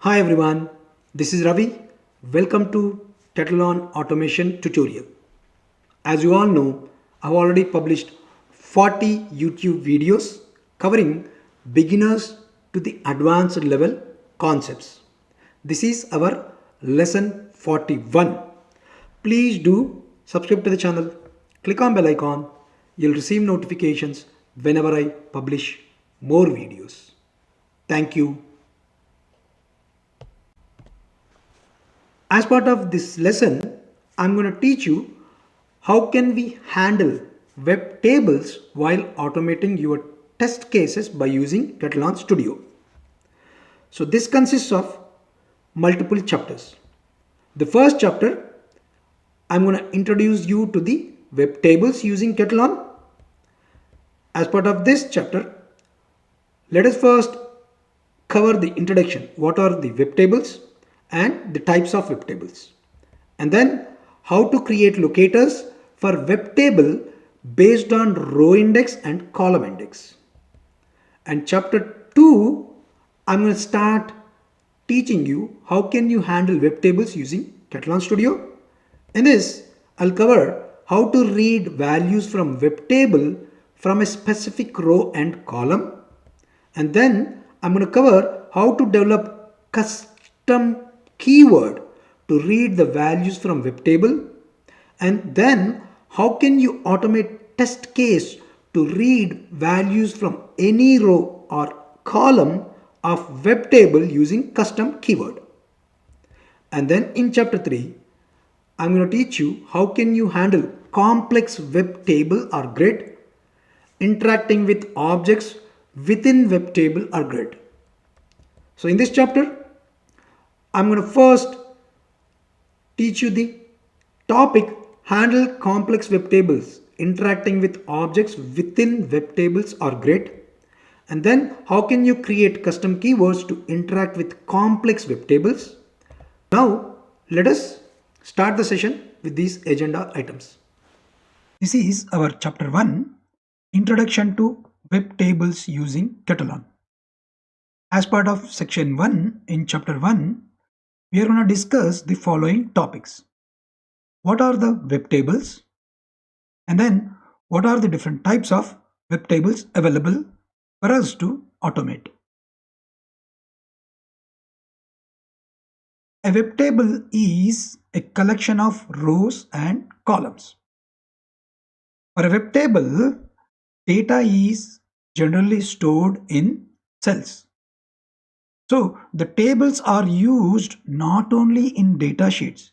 Hi everyone, this is Ravi. Welcome to Katalon automation tutorial. As you all know, I've already published 40 YouTube videos covering beginners to the advanced level concepts. This is our lesson 41. Please do subscribe to the channel, click on bell icon. You'll receive notifications whenever I publish more videos. Thank you. As part of this lesson, I'm going to teach you how can we handle web tables while automating your test cases by using Katalon Studio. So this consists of multiple chapters. The first chapter, I'm going to introduce you to the web tables using Katalon. As part of this chapter, let us first cover the introduction. What are the web tables and the types of web tables? And then how to create locators for web table based on row index and column index. And chapter 2, I'm going to start teaching you how can you handle web tables using Katalon Studio. In this, I'll cover how to read values from web table from a specific row and column. And then I'm going to cover how to develop custom keyword to read the values from web table. And then how can you automate test case to read values from any row or column of web table using custom keyword. And then in chapter 3, I'm going to teach you how can you handle complex web table or grid, interacting with objects within web table or grid. So in this chapter, I'm going to first teach you the topic handle complex web tables, interacting with objects within web tables or grid. And then how can you create custom keywords to interact with complex web tables. Now let us start the session with these agenda items. This is our chapter 1, Introduction to Web Tables using Katalon. As part of section 1 in chapter 1, we are going to discuss the following topics. What are the web tables? And then what are the different types of web tables available for us to automate? A web table is a collection of rows and columns. For a web table, data is generally stored in cells. So the tables are used not only in data sheets,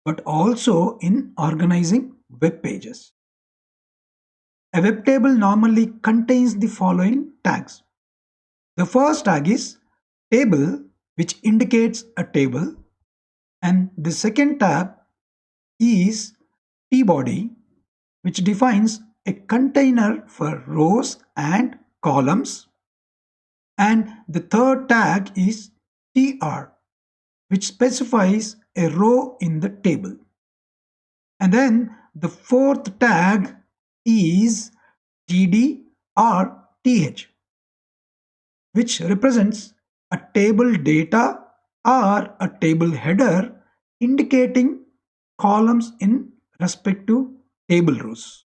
but also in organizing web pages. A web table normally contains the following tags. The first tag is table, which indicates a table, and the second tab is tbody, which defines a container for rows and columns, and the third tag is tr, which specifies a row in the table. And then the fourth tag is td or th, which represents a table data or a table header indicating columns in respect to table rows.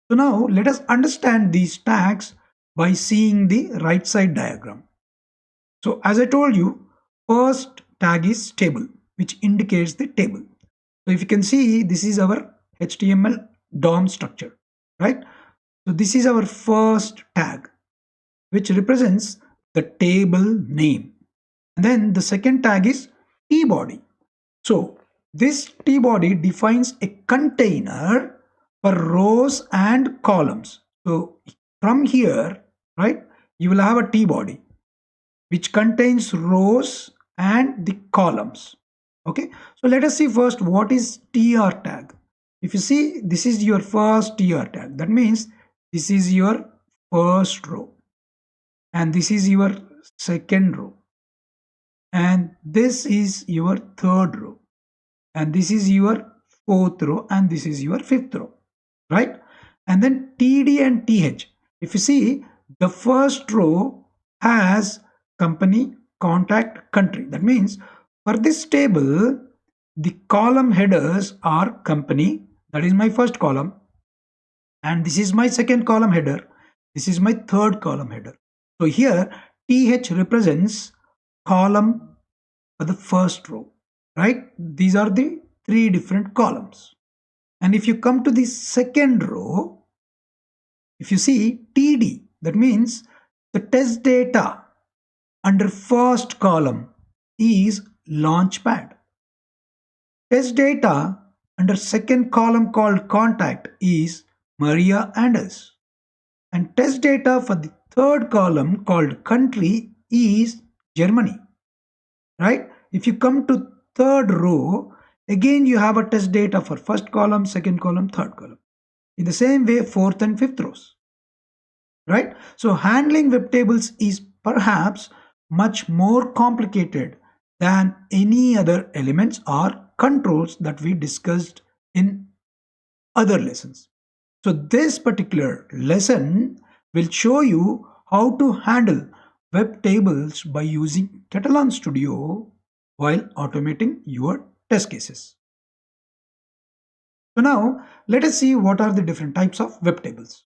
So now let us understand these tags by seeing the right side diagram. So as I told you, first tag is table, which indicates the table. So if you can see, this is our HTML DOM structure, right? So this is our first tag, which represents the table name. And then the second tag is tbody. So this tbody defines a container for rows and columns. So from here, right, you will have a tbody which contains rows and the columns. Okay, so let us see first what is tr tag. If you see, this is your first tr tag. That means this is your first row, and this is your second row, and this is your third row, and this is your fourth row, and this is your fifth row, right? And then td and th, if you see, the first row has company contact country. That means for this table, the column headers are company. That is my first column. And this is my second column header. This is my third column header. So here TH represents column for the first row, right? These are the three different columns. And if you come to the second row, if you see TD, that means the test data under first column is Launchpad. Test data under second column called contact is Maria Anders. And test data for the third column called country is Germany. Right? If you come to third row, again you have a test data for first column, second column, third column. In the same way, fourth and fifth rows. Right? So handling web tables is perhaps much more complicated than any other elements or controls that we discussed in other lessons. So this particular lesson will show you how to handle web tables by using Katalon Studio while automating your test cases. So now let us see what are the different types of web tables.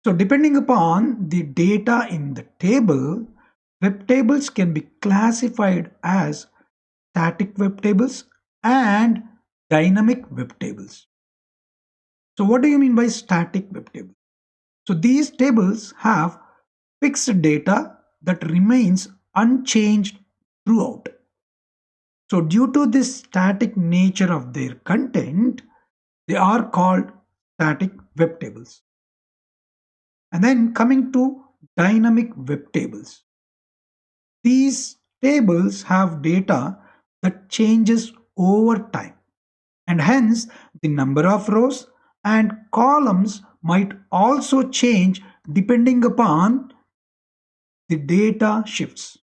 So depending upon the data in the table, web tables can be classified as static web tables and dynamic web tables. So what do you mean by static web table? So these tables have fixed data that remains unchanged throughout. So due to this static nature of their content, they are called static web tables. And then coming to dynamic web tables. These tables have data that changes over time, and hence the number of rows and columns might also change depending upon the data shifts.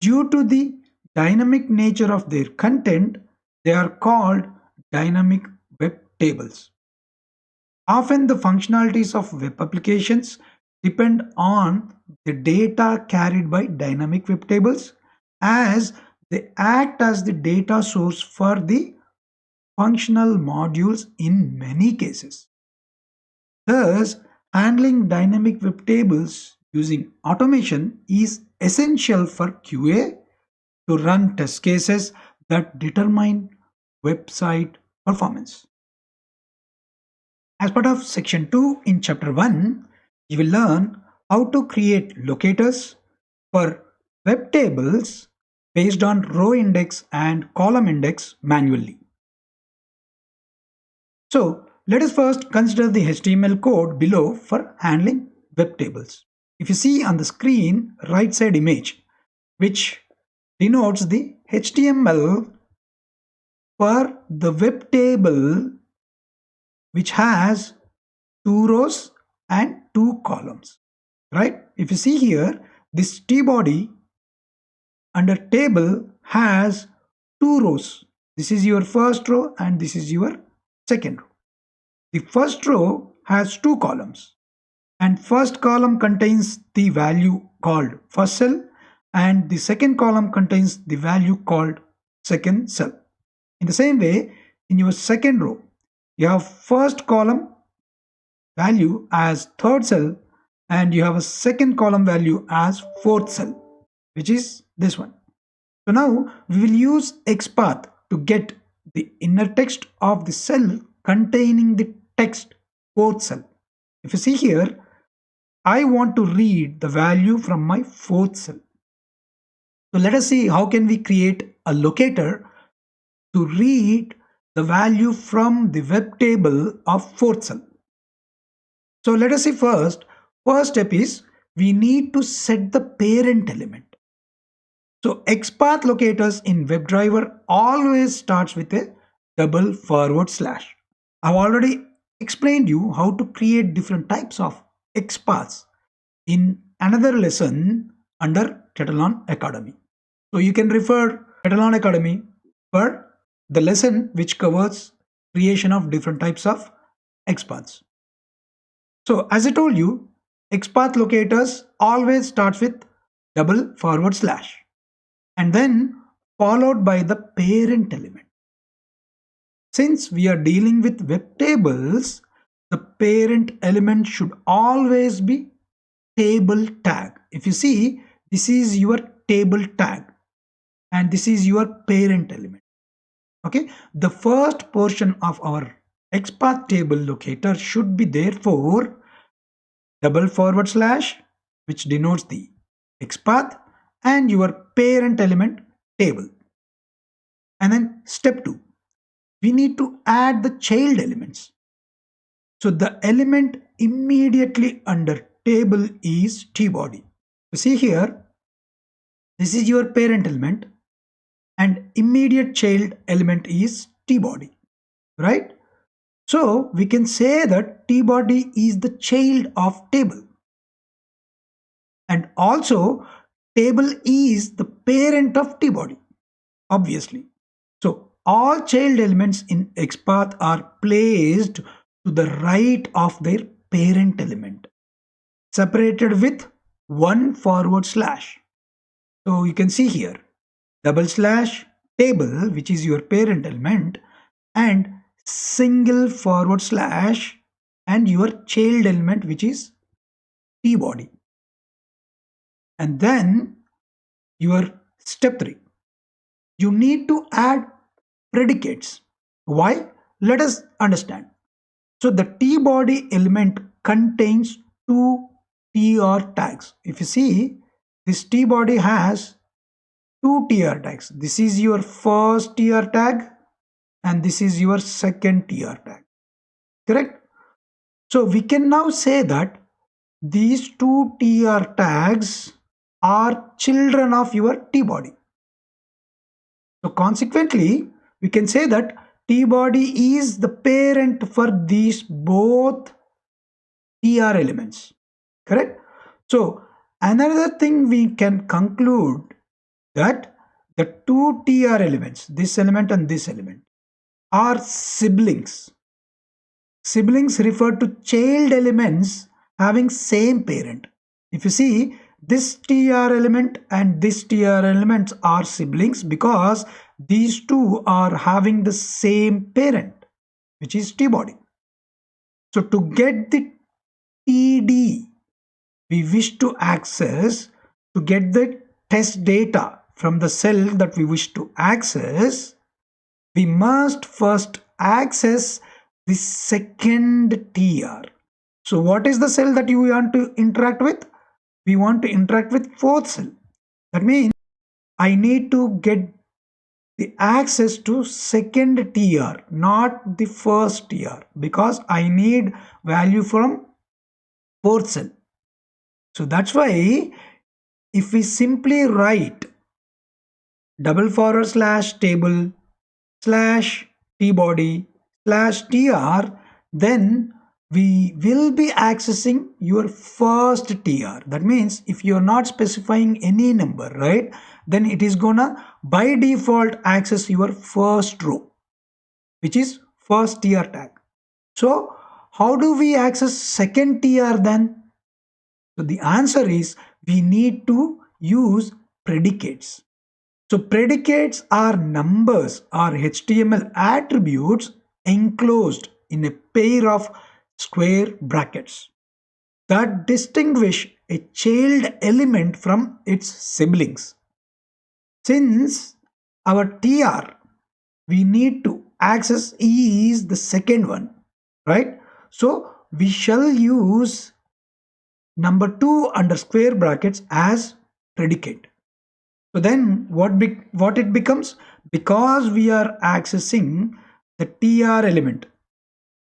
Due to the dynamic nature of their content, they are called dynamic web tables. Often the functionalities of web applications depend on the data carried by dynamic web tables, as they act as the data source for the functional modules in many cases. Thus, handling dynamic web tables using automation is essential for QA to run test cases that determine website performance. As part of section 2 in chapter 1, you will learn how to create locators for web tables based on row index and column index manually. So let us first consider the HTML code below for handling web tables. If you see on the screen right side image, which denotes the HTML for the web table which has 2 rows and 2 columns, right? If you see here, this T body under table has 2 rows. This is your first row and this is your second row. The first row has 2 columns, and first column contains the value called first cell, and the second column contains the value called second cell. In the same way, in your second row, you have first column value as third cell, and you have a second column value as fourth cell, which is this one. So now we will use XPath to get the inner text of the cell containing the text fourth cell. If you see here, I want to read the value from my fourth cell. So let us see how can we create a locator to read the value from the web table of fourth cell. So let us see first step is we need to set the parent element. So XPath locators in WebDriver always starts with a double forward slash. I've already explained you how to create different types of XPaths in another lesson under Katalon Academy. So you can refer Katalon Academy for the lesson which covers creation of different types of XPaths. So as I told you, XPath locators always starts with double forward slash, and then followed by the parent element. Since we are dealing with web tables, the parent element should always be table tag. If you see, this is your table tag and this is your parent element. Okay, the first portion of our XPath table locator should be therefore double forward slash, which denotes the XPath, and your parent element table. And then step 2, we need to add the child elements. So the element immediately under table is tbody. You see here, this is your parent element and immediate child element is tbody, right? So we can say that tbody is the child of table. And also table is the parent of tbody, obviously. So all child elements in XPath are placed to the right of their parent element, separated with one forward slash. So you can see here, double slash table, which is your parent element, and single forward slash and your child element, which is tbody. And then your step 3, you need to add predicates. Why? Let us understand. So the tbody element contains two tr tags. If you see, this tbody has two tr tags. This is your first tr tag and this is your second tr tag. Correct? So we can now say that these two tr tags are children of your tbody. So consequently, we can say that tbody is the parent for these both tr elements. Correct? So another thing we can conclude that the two tr elements, this element and this element, are siblings. Siblings refer to child elements having same parent. If you see, this tr element and this tr elements are siblings because these two are having the same parent, which is tbody. So to get the td we wish to access, to get the test data from the cell that we wish to access, we must first access the second tr. So what is the cell that you want to interact with? We want to interact with fourth cell. That means I need to get the access to second tr, not the first tr, because I need value from fourth cell. So that's why if we simply write double forward slash table slash tbody slash tr, then we will be accessing your first tr. That means if you are not specifying any number, right, then it is gonna by default access your first row, which is first tr tag. So how do we access second tr then? So the answer is we need to use predicates. So predicates are numbers or HTML attributes enclosed in a pair of square brackets that distinguish a child element from its siblings. Since our tr we need to access is the second one, right? So we shall use number 2 under square brackets as predicate. So then what it becomes? Because we are accessing the tr element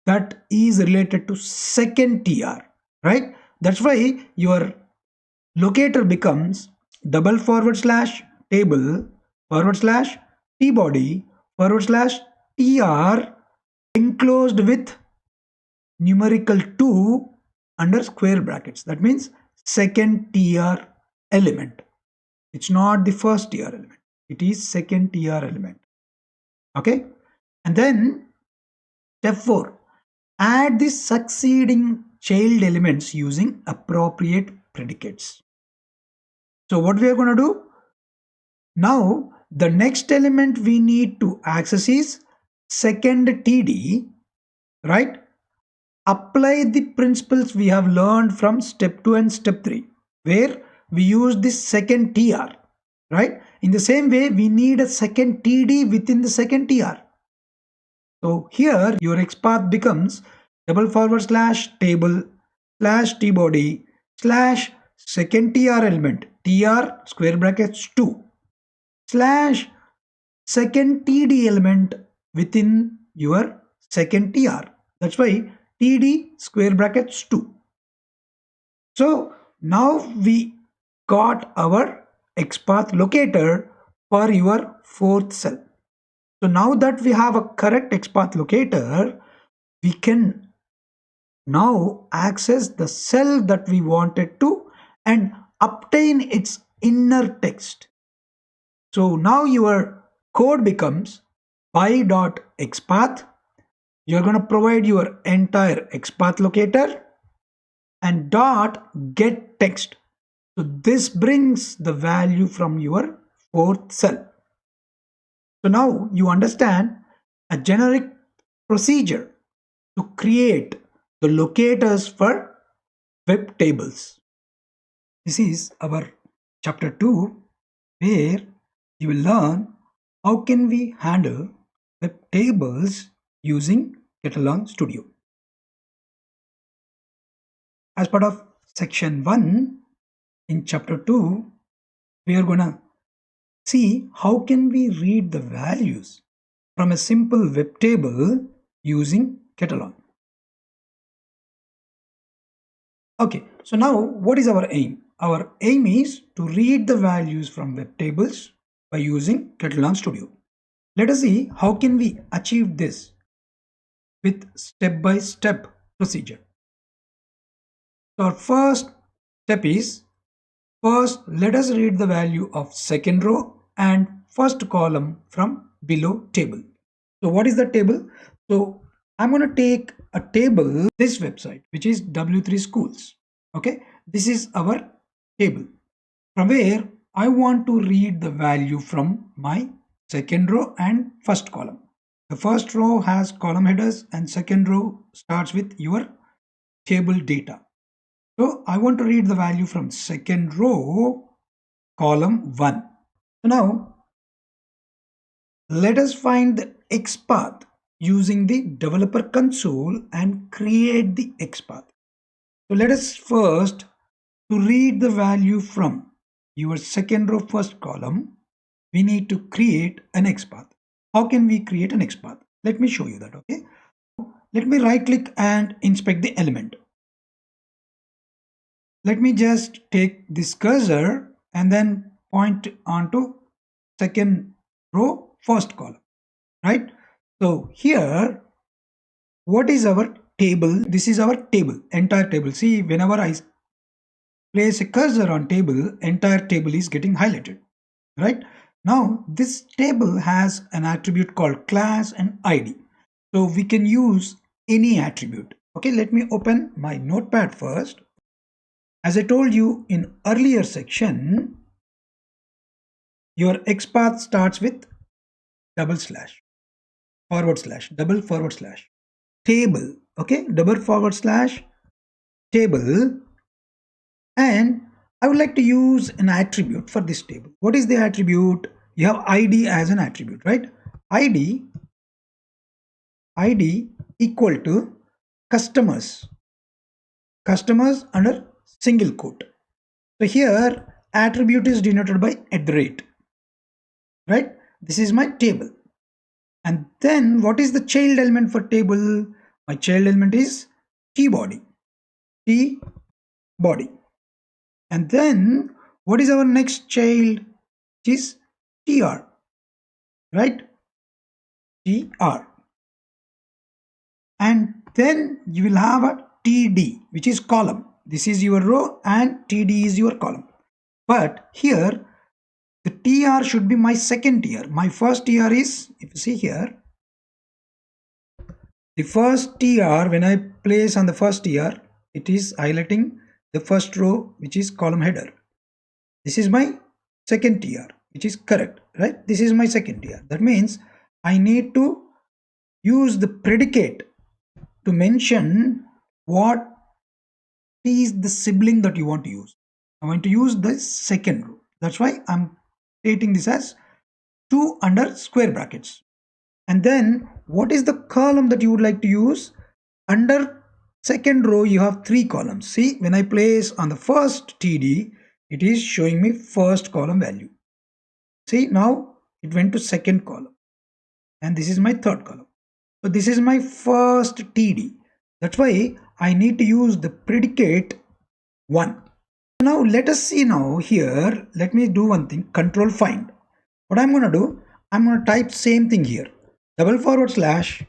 that is related to second tr, right? That's why your locator becomes double forward slash table forward slash tbody forward slash tr enclosed with numerical 2 under square brackets. That means second tr element. It's not the first tr element. It is second tr element. Okay. And then step 4. Add the succeeding child elements using appropriate predicates. So what we are going to do? Now the next element we need to access is second TD, right? Apply the principles we have learned from step 2 and step 3, where we use this second TR, right? In the same way, we need a second TD within the second TR. So here your XPath becomes /table / tbody / second TR element TR square brackets 2 / second TD element within your second TR. That's why TD square brackets 2. So now we got our XPath locator for your fourth cell. So now that we have a correct XPath locator, we can now access the cell that we wanted to and obtain its inner text. So now your code becomes by.xpath. You're going to provide your entire XPath locator and dot get text. So this brings the value from your fourth cell. So now you understand a generic procedure to create the locators for web tables. This is our chapter 2, where you will learn how can we handle web tables using Katalon Studio. As part of section 1 in chapter 2, we are going to see how can we read the values from a simple web table using Katalon. Okay, so now what is our aim? Our aim is to read the values from web tables by using Katalon Studio. Let us see how can we achieve this with step-by-step procedure. So our first step is, first let us read the value of second row and first column from below table. So what is the table? So I'm going to take a table, this website, which is W3 schools. Okay, this is our table from where I want to read the value from my second row and first column. The first row has column headers and second row starts with your table data. So I want to read the value from second row, column 1. So now let us find the XPath using the developer console and create the XPath. So let us first, to read the value from your second row first column, we need to create an XPath. How can we create an XPath? Let me show you that. Okay, let me right click and inspect the element. Let me just take this cursor and then point onto second row first column, right? So here, what is our table? This is our table, entire table. See, whenever I place a cursor on table, entire table is getting highlighted, right? Now this table has an attribute called class and ID, so we can use any attribute. Okay, let me open my notepad first. As I told you in earlier section, your XPath starts with // table. Okay, / table, and I would like to use an attribute for this table. What is the attribute? You have ID as an attribute, right? ID equal to customers under single quote. So here attribute is denoted by @, right? This is my table. And then what is the child element for table? My child element is tbody. And then what is our next child? It is tr, right? tr. And then you will have a td, which is column. This is your row and td is your column. But here the tr should be my second tier. My first tier is, if you see here, the first tr, when I place on the first tier, it is highlighting the first row, which is column header. This is my second TR, which is correct, right? This is my second TR. That means I need to use the predicate to mention what is the sibling that you want to use. I want to use the second row. That's why I'm stating this as 2 under square brackets. And then what is the column that you would like to use? Under second row, you have 3 columns. See, when I place on the first TD, it is showing me first column value. See, now it went to second column. And this is my third column. So this is my first TD. That's why I need to use the predicate 1. Now let us see now here. Let me do one thing. Control find. What I'm going to do, I'm going to type same thing here. Double forward slash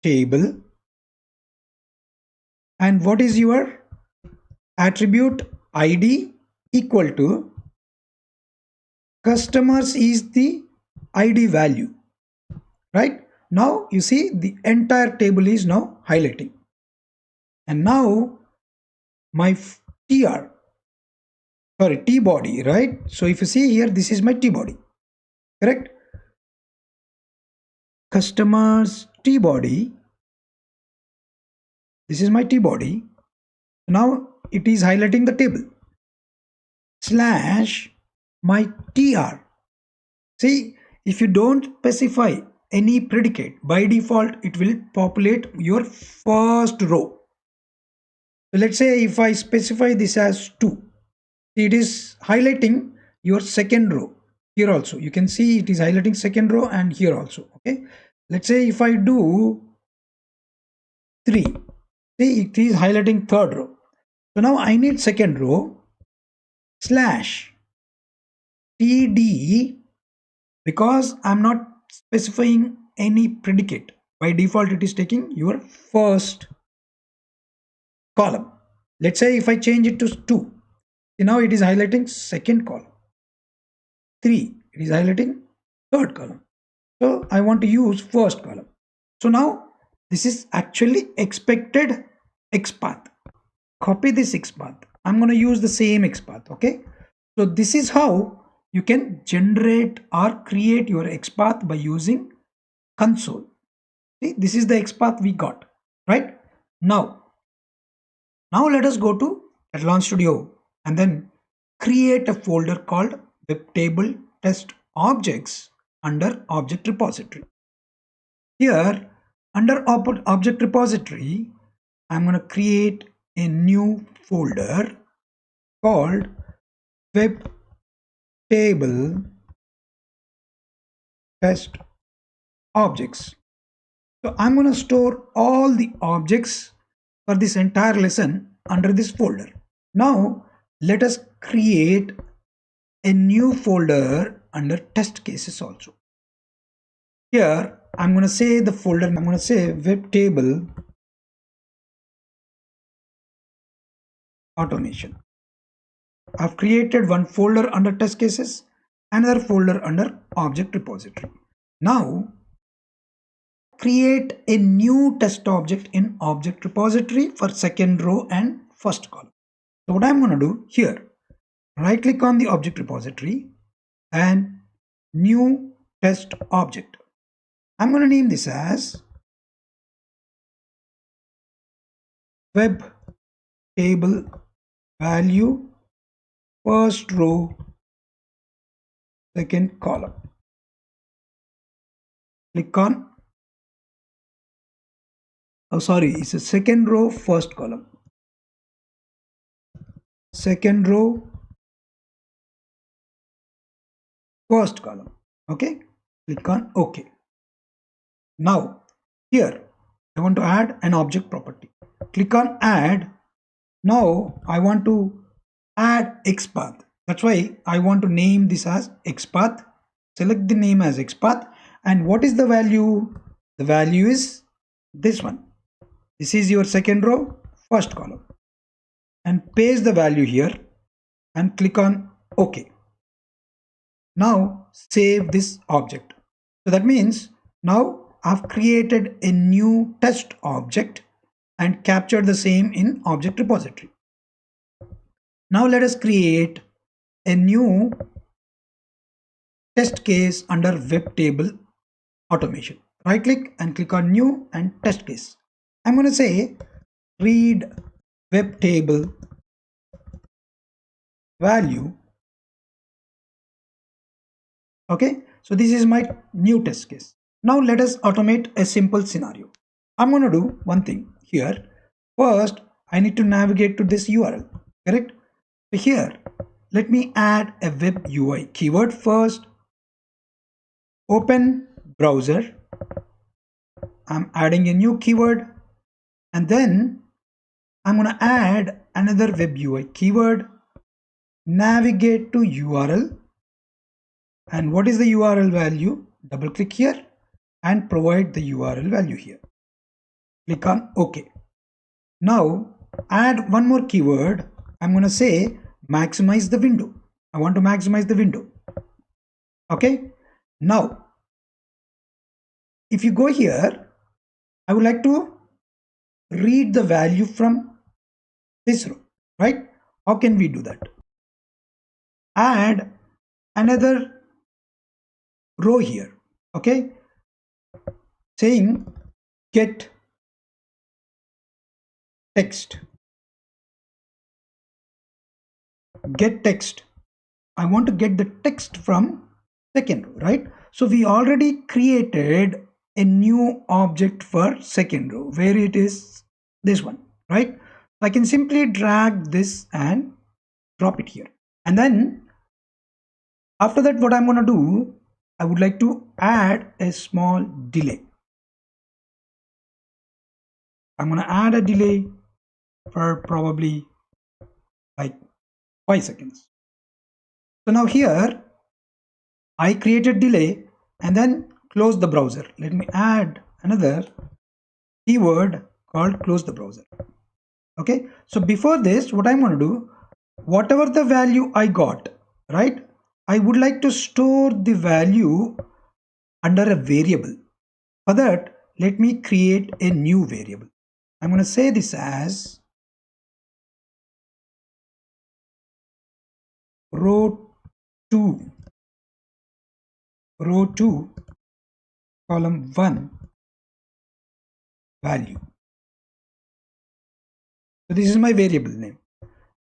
table. And what is your attribute ID equal to customers is the ID value, right? Now you see the entire table is now highlighting. And now my T body, right? So if you see here, this is my T body, correct? Customers T body. This is my T body. Now it is highlighting the table. Slash my TR. See, if you don't specify any predicate, by default it will populate your first row. So let's say if I specify this as 2, it is highlighting your second row. Here also you can see it is highlighting second row, and here also. Okay, let's say if I do 3, see it is highlighting third row. So now I need second row slash TD, because I'm not specifying any predicate. By default it is taking your first column. Let's say if I change it to 2, now it is highlighting second column. 3, it is highlighting third column. So I want to use first column. So now this is actually expected XPath. Copy this XPath. I'm going to use the same XPath. Okay. So this is how you can generate or create your XPath by using console. See, this is the XPath we got, right? Now let us go to Katalon Studio and then create a folder called Webtable Test Objects under Object Repository. Here, under Object Repository, I'm going to create a new folder called Webtable Test Objects. So I'm going to store all the objects for this entire lesson under this folder. Now let us create a new folder under test cases also. Here I'm going to say the folder, I'm going to say Webtable Automation. I've created one folder under test cases, another folder under object repository. Now create a new test object in object repository for second row and first column. So what I'm going to do here, right click on the object repository and new test object. I'm going to name this as web table value first row second column. Click on, it's a second row first column, second row first column. Okay, click on OK. Now here I want to add an object property. Click on add. Now I want to add XPath. That's why I want to name this as XPath. Select the name as XPath. And what is the value? The value is this one. This is your second row first column. And paste the value here and click on OK. Now save this object. So that means now I've created a new test object and captured the same in object repository. Now let us create a new test case under web table automation. Right click and click on new and test case. I'm going to say read web table value. Okay, so this is my new test case. Now let us automate a simple scenario. I'm going to do one thing here. First, I need to navigate to this URL, correct? So here, let me add a web UI keyword first. Open browser. I'm adding a new keyword, and then I'm going to add another web UI keyword. Navigate to URL. And what is the URL value? Double click here and provide the URL value here. Click on OK. Now add one more keyword. I'm going to say maximize the window. I want to maximize the window. Okay. Now, if you go here, I would like to read the value from this row, right? How can we do that? Add another row here, okay? Saying get text. Get text. I want to get the text from second row, right? So we already created a new object for second row where it is this one, right? I can simply drag this and drop it here. And then after that, what I'm going to do, I would like to add a small delay. I'm going to add a delay for probably like 5 seconds. So now here I created delay and then close the browser. Let me add another keyword called close the browser. Okay, so before this, what I'm going to do, whatever the value I got, right, I would like to store the value under a variable. For that, let me create a new variable. I'm going to say this as row 2 column 1 value. So this is my variable name.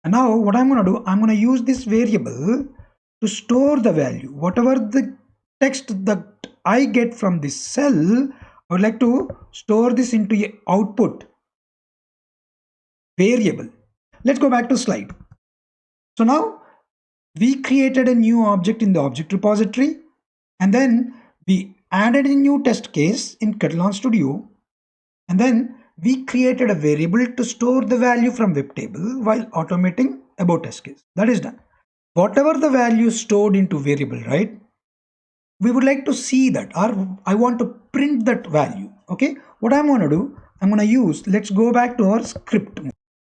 And now what I'm going to do, I'm going to use this variable to store the value. Whatever the text that I get from this cell, I would like to store this into a output variable. Let's go back to slide. So now we created a new object in the object repository, and then we added a new test case in Katalon Studio, and then we created a variable to store the value from web table while automating about test case. That is done. Whatever the value stored into variable, right? We would like to see that, or I want to print that value. Okay, what I'm going to do, I'm going to use, let's go back to our script.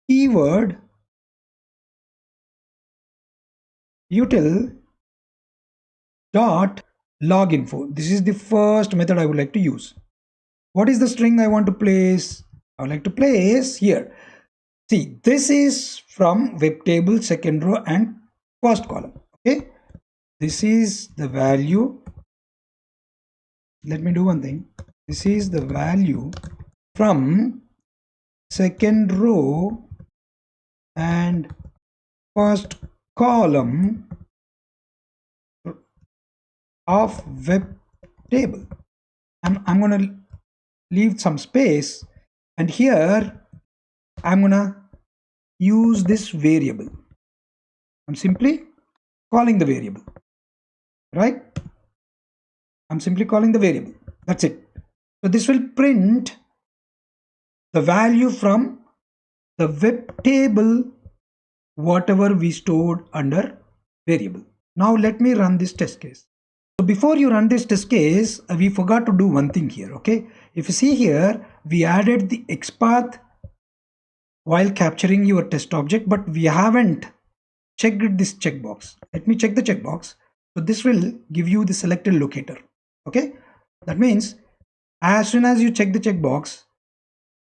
Keyword util dot log info. This is the first method I would like to use. What is the string I want to place? I would like to place here. See, this is from web table second row and first column. Okay, this is the value. Let me do one thing. This is the value from second row and first column of web table. I'm going to leave some space, and here I'm going to use this variable. I'm simply calling the variable, right? I'm simply calling the variable. That's it. So this will print the value from the web table, whatever we stored under variable. Now let me run this test case. So before you run this test case, we forgot to do one thing here. Okay, if you see here, we added the XPath while capturing your test object, but we haven't checked this checkbox. Let me check the checkbox. So this will give you the selected locator. Okay, that means as soon as you check the checkbox,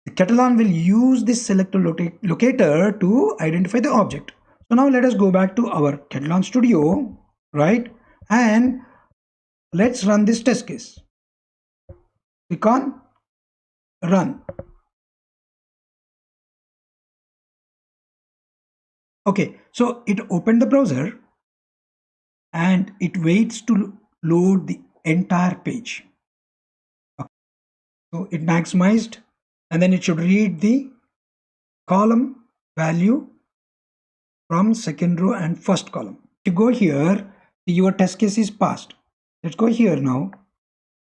the Katalon will use this selector locator to identify the object. So now let us go back to our Katalon Studio, right? And let's run this test case. Click on run. Okay, so it opened the browser and it waits to load the entire page. Okay. So it maximized and then it should read the column value from second row and first column. If you go here, your test case is passed. Let's go here now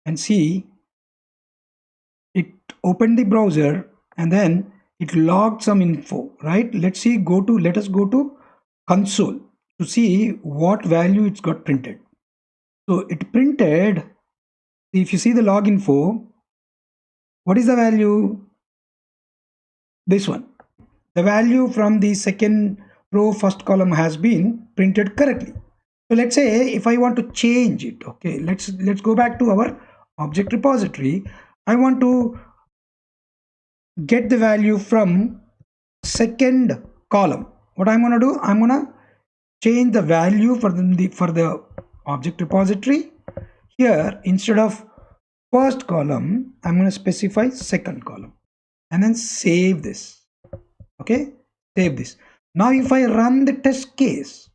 and see it opened the browser and then it logged some info, right? Let us go to console to see what value it's got printed. So it printed, if you see the log info, what is the value? This one. The value from the second row first column has been printed correctly. So let's say if I want to change it, okay, let's go back to our object repository. I want to get the value from second column. What I'm going to do, I'm going to change the value for the object repository. Here, instead of first column, I'm going to specify second column and then save this. Okay, save this. Now if I run the test case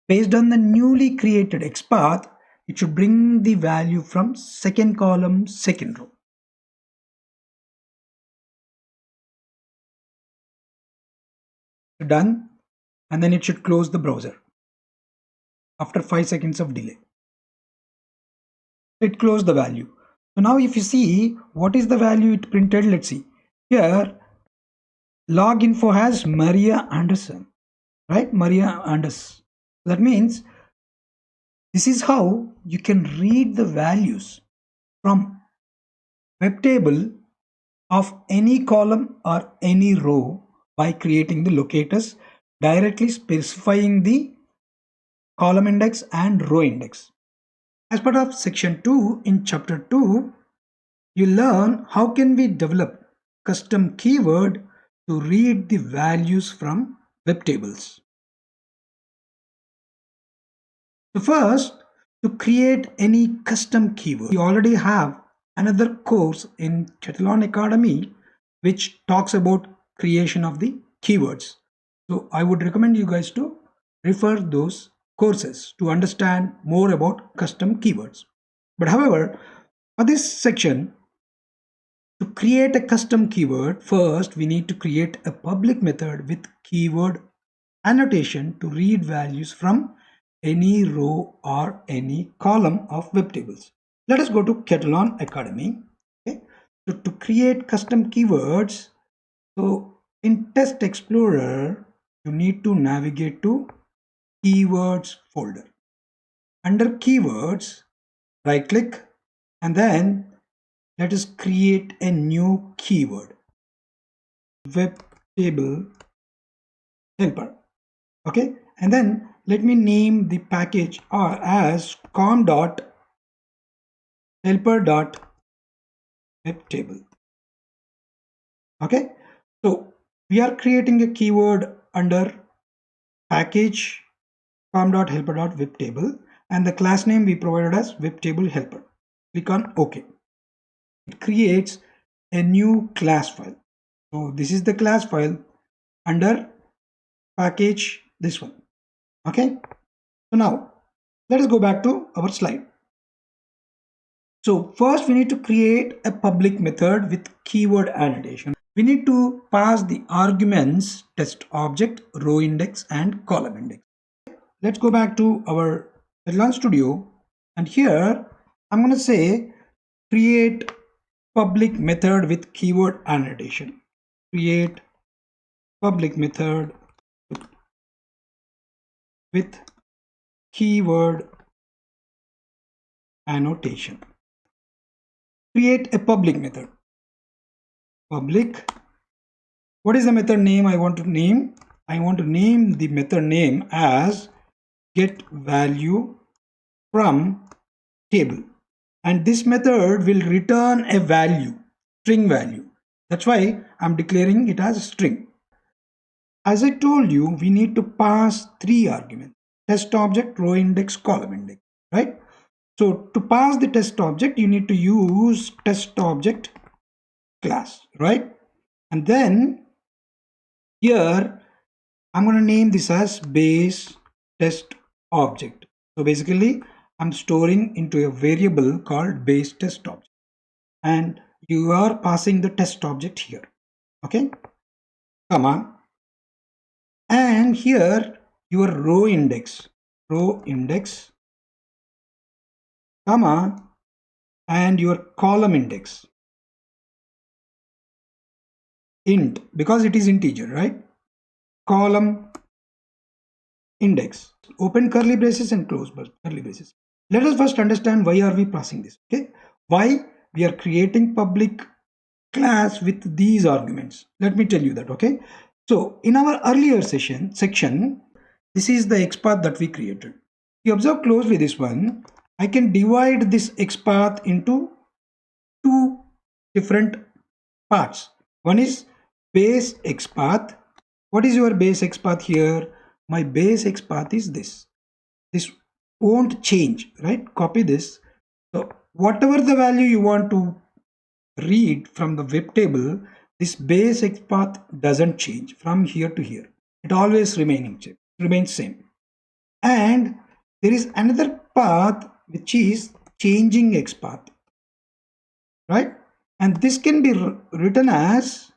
based on the newly created XPath, it should bring the value from second column, second row. Done, and then it should close the browser after 5 seconds of delay. It closed the value. So now if you see what is the value it printed, let's see here. Log info has Maria Anderson, right? Maria Anderson. That means this is how you can read the values from web table of any column or any row by creating the locators, directly specifying the column index and row index. As part of section 2 in chapter 2, you learn how can we develop custom keyword to read the values from web tables. So first, to create any custom keyword, we already have another course in Katalon Academy which talks about creation of the keywords. So I would recommend you guys to refer those courses to understand more about custom keywords. But however, for this section, to create a custom keyword, first we need to create a public method with keyword annotation to read values from any row or any column of web tables. Let us go to Katalon Academy. Okay. So to create custom keywords, so in Test Explorer, you need to navigate to Keywords folder. Under Keywords, right click and then let us create a new keyword. Web table helper. Okay, and then let me name the package as com.helper.webtable. Okay, so we are creating a keyword under package com.helper.webtable and the class name we provided as webtable helper. Click on OK. It creates a new class file. So this is the class file under package, this one. Okay, so now let us go back to our slide. So first we need to create a public method with keyword annotation. We need to pass the arguments test object, row index and column index. Let's go back to our Katalon Studio and here I'm going to say create public method with keyword annotation. Create public method with keyword annotation. Create a public method. Public. What is the method name I want to name? I want to name the method name as get value from table. And this method will return a value, string value. That's why I'm declaring it as string. as I told you, we need to pass three arguments: test object, row index, column index, right? So to pass the test object, you need to use test object class, right? And then here I'm going to name this as base test object. So basically I'm storing into a variable called base test object, and you are passing the test object here, okay, comma, and here your row index, comma, and your column index, int, because it is integer, right? Column index, open curly braces and close curly braces. Let us first understand why are we passing this, okay? Why we are creating public class with these arguments. Let me tell you that, okay? So in our earlier section, this is the XPath that we created. You observe closely this one. I can divide this XPath into two different parts. One is base XPath. What is your base XPath here? My base XPath is this. This won't change, right? Copy this. So whatever the value you want to read from the web table, this base XPath doesn't change from here to here. It always remains same. And there is another path which is changing XPath, right? And this can be written as,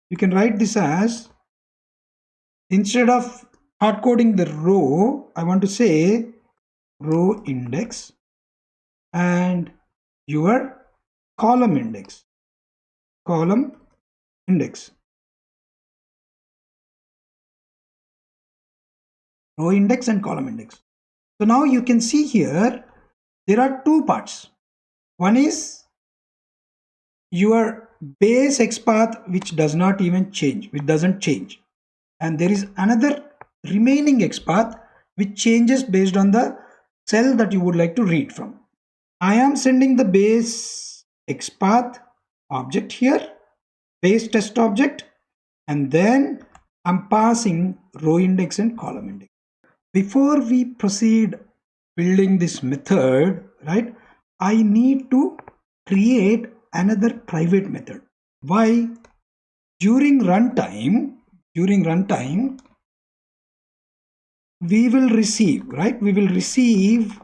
you can write this as, instead of hard coding the row, I want to say row index and your column index. Row index and column index. So now you can see here there are two parts. One is your base XPath which does not even change, which doesn't change, and there is another remaining XPath which changes based on the cell that you would like to read from. I am sending the base XPath object here, base test object, and then I'm passing row index and column index. Before we proceed building this method, right, I need to create another private method. Why? During runtime, we will receive, right? We will receive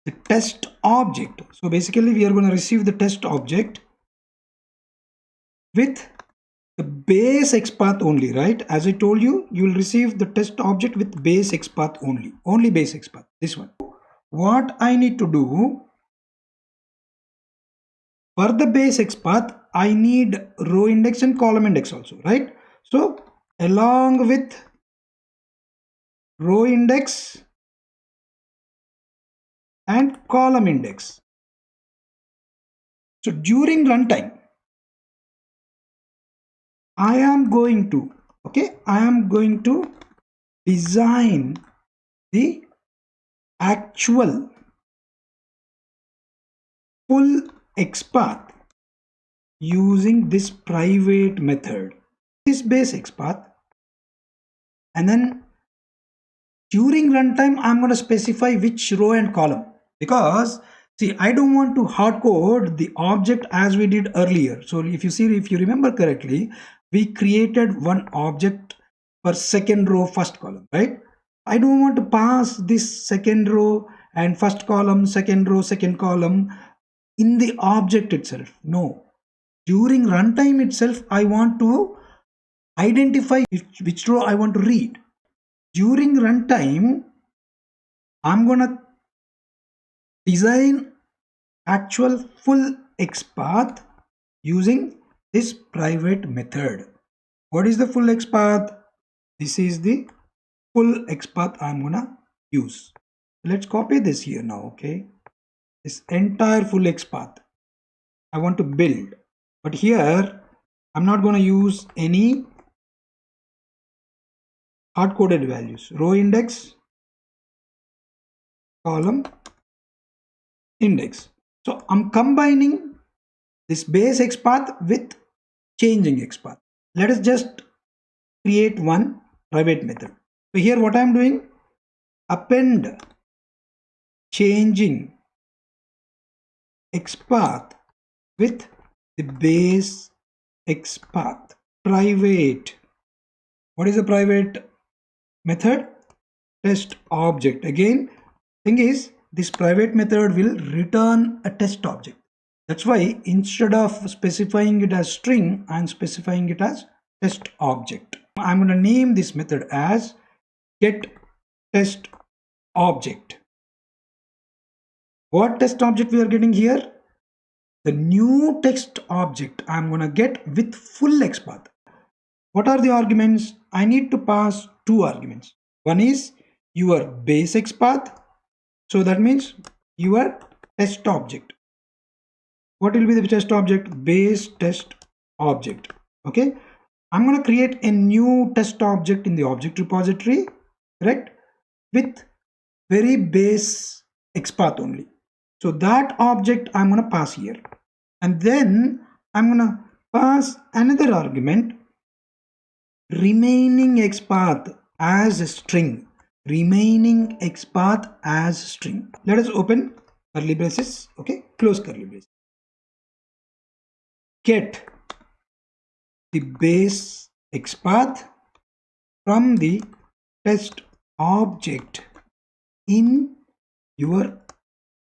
the test object. So basically we are going to receive the test object with the base XPath only, right? As I told you, you will receive the test object with base XPath only base XPath, this one. What I need to do, for the base XPath, I need row index and column index also, right? So along with row index and column index. So during runtime, I am going to design the actual full XPath using this private method, this base XPath, and then during runtime I'm going to specify which row and column, because see, I don't want to hard code the object as we did earlier. So if you remember correctly, we created one object for second row, first column, right? I don't want to pass this second row and first column, second row, second column in the object itself. No, during runtime itself, I want to identify which row I want to read. During runtime, I'm gonna design actual full XPath using this private method. What is the full XPath? This is the full XPath I'm gonna use. Let's copy this here now, okay? This entire full XPath I want to build, but here I'm not going to use any hard-coded values. Row index, column index. So I'm combining this base XPath with changing XPath. Let us just create one private method. So here what I am doing, append changing XPath with the base XPath. Private. What is a private method? Test object. Again, thing is, this private method will return a test object. That's why instead of specifying it as string, I'm specifying it as test object. I'm going to name this method as get test object. What test object we are getting here? The new text object I'm going to get with full XPath. What are the arguments? I need to pass two arguments. One is your base XPath. So that means your test object. What will be the test object? Base test object. Okay. I'm going to create a new test object in the object repository, correct? With very base XPath only. So that object I'm going to pass here. And then I'm going to pass another argument, remaining XPath as a string. Remaining XPath as string. Let us open curly braces. Okay, close curly braces. Get the base XPath from the test object in your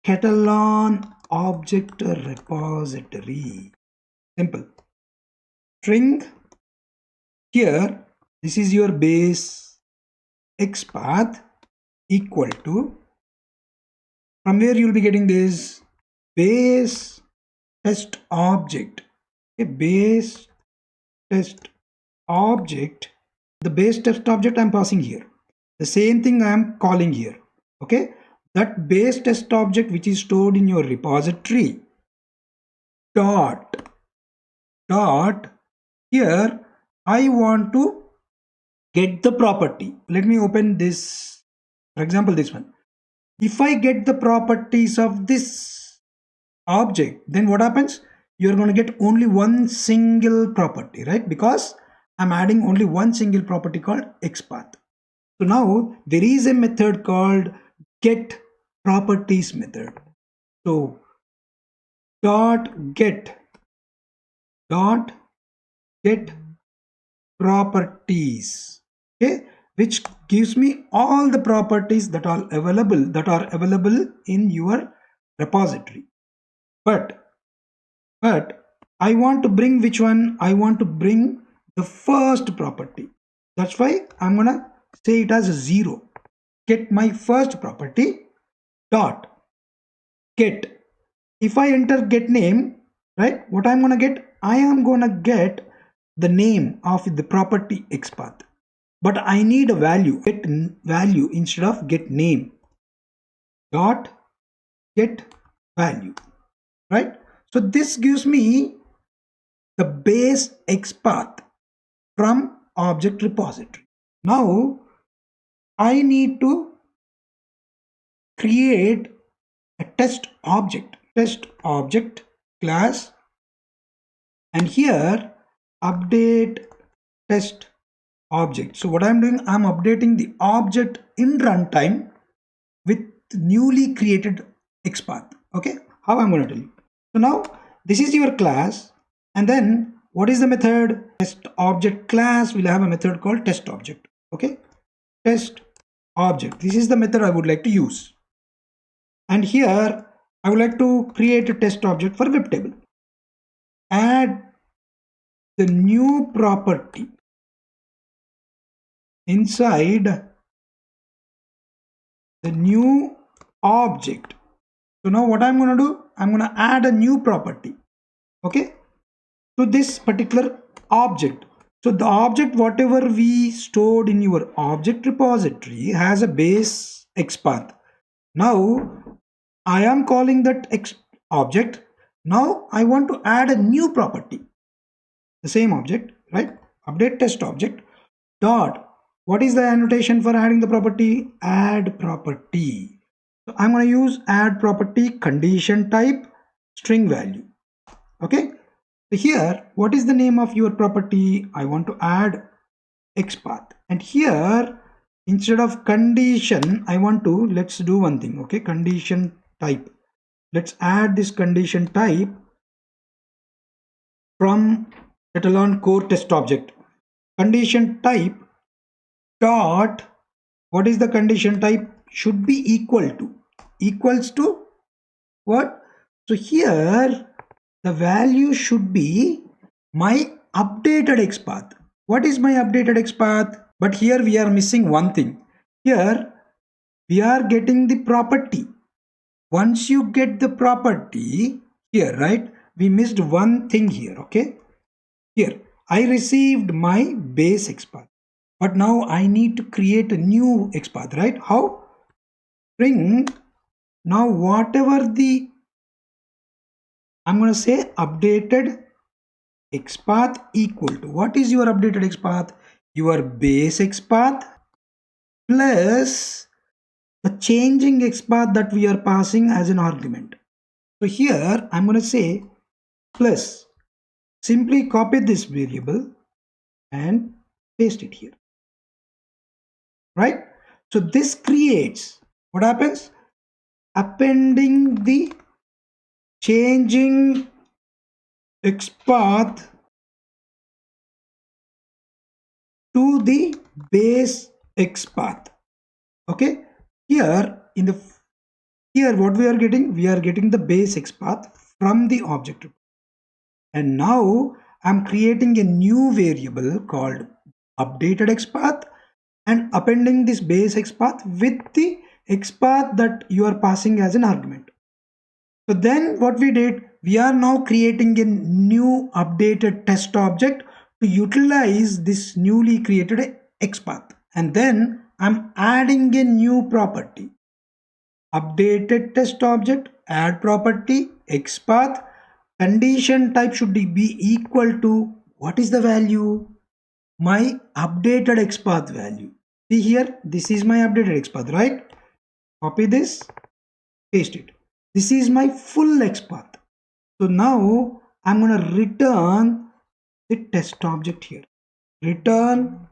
Katalon object repository. Simple. String. Here, this is your base XPath equal to, from where you will be getting this base test object. A base test object. The base test object I'm passing here. The same thing I am calling here. Okay. That base test object which is stored in your repository. Dot. Here I want to get the property. Let me open this. For example, this one. If I get the properties of this object, then what happens? You're going to get only one single property, right? Because I'm adding only one single property called XPath. So now there is a method called get properties method. So get properties, okay, which gives me all the properties that are available in your repository. But I want to bring which one? I want to bring the first property. That's why I'm gonna say it as a 0. Get my first property dot get. If I enter get name, right, what I'm gonna get? I am gonna get the name of the property XPath, but I need a value. Get value instead of get name. Dot get value, right? So this gives me the base XPath from object repository. Now I need to create a test object class, and here update test object. So what I'm doing, I'm updating the object in runtime with newly created XPath. Okay, how I'm going to tell you. So now this is your class, and then what is the method? Test object class will have a method called test object. Okay, test object. This is the method I would like to use. And here I would like to create a test object for web table. Add the new property inside the new object. So now what I'm going to do, I'm going to add a new property, okay, to this particular object. So the object whatever we stored in your object repository has a base XPath. Now I am calling that object. Now I want to add a new property, the same object, right? Update test object dot. What is the annotation for adding the property? Add property. So I'm going to use add property condition type string value. Okay. So here, what is the name of your property? I want to add XPath. And here, instead of condition, I want to, let's do one thing, okay? Condition type. Let's add this condition type from Katalon core test object. Condition type dot, what is the condition type? Should be equals to what? So here the value should be my updated XPath. What is my updated XPath? But here we are missing one thing. Here we are getting the property. Once you get the property here, right? We missed one thing here, okay? Here, I received my base XPath. But now I need to create a new XPath, right? How? String. Now whatever the, I'm going to say updated XPath equal to, what is your updated XPath? Your base XPath plus the changing XPath that we are passing as an argument. So here I'm going to say plus, simply copy this variable and paste it here, right? So this creates, what happens? Appending the changing XPath to the base XPath. Okay, here in the, here what we are getting the base XPath from the object, and now I'm creating a new variable called updated XPath and appending this base XPath with the XPath that you are passing as an argument. So then what we did, we are now creating a new updated test object to utilize this newly created XPath, and then I'm adding a new property, updated test object, add property, XPath, condition type should be equal to, what is the value? My updated XPath value. See here, this is my updated XPath, right? Copy this, paste it. This is my full XPath. So now I'm going to return the test object here. Return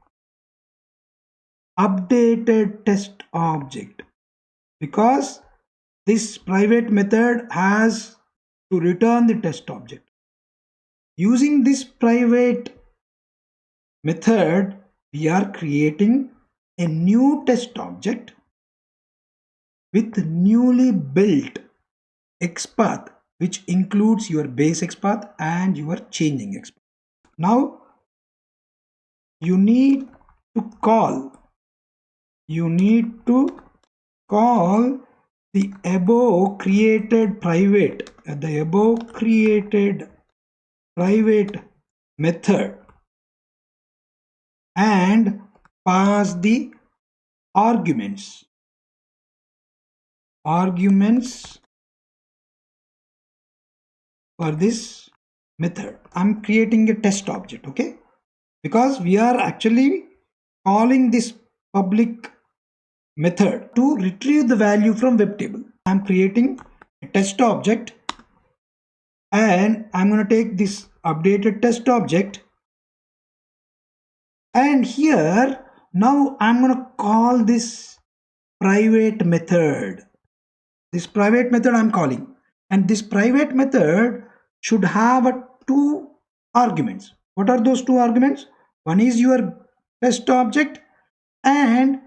updated test object, because this private method has to return the test object. Using this private method, we are creating a new test object with newly built XPath, which includes your base XPath and your changing XPath. Now you need to call the above created private method and pass the arguments for this method. I'm creating a test object, okay, because we are actually calling this public method to retrieve the value from web table. I'm creating a test object, and I'm going to take this updated test object, and here now I'm going to call this private method. This private method I'm calling, and this private method should have two arguments. What are those two arguments? One is your test object and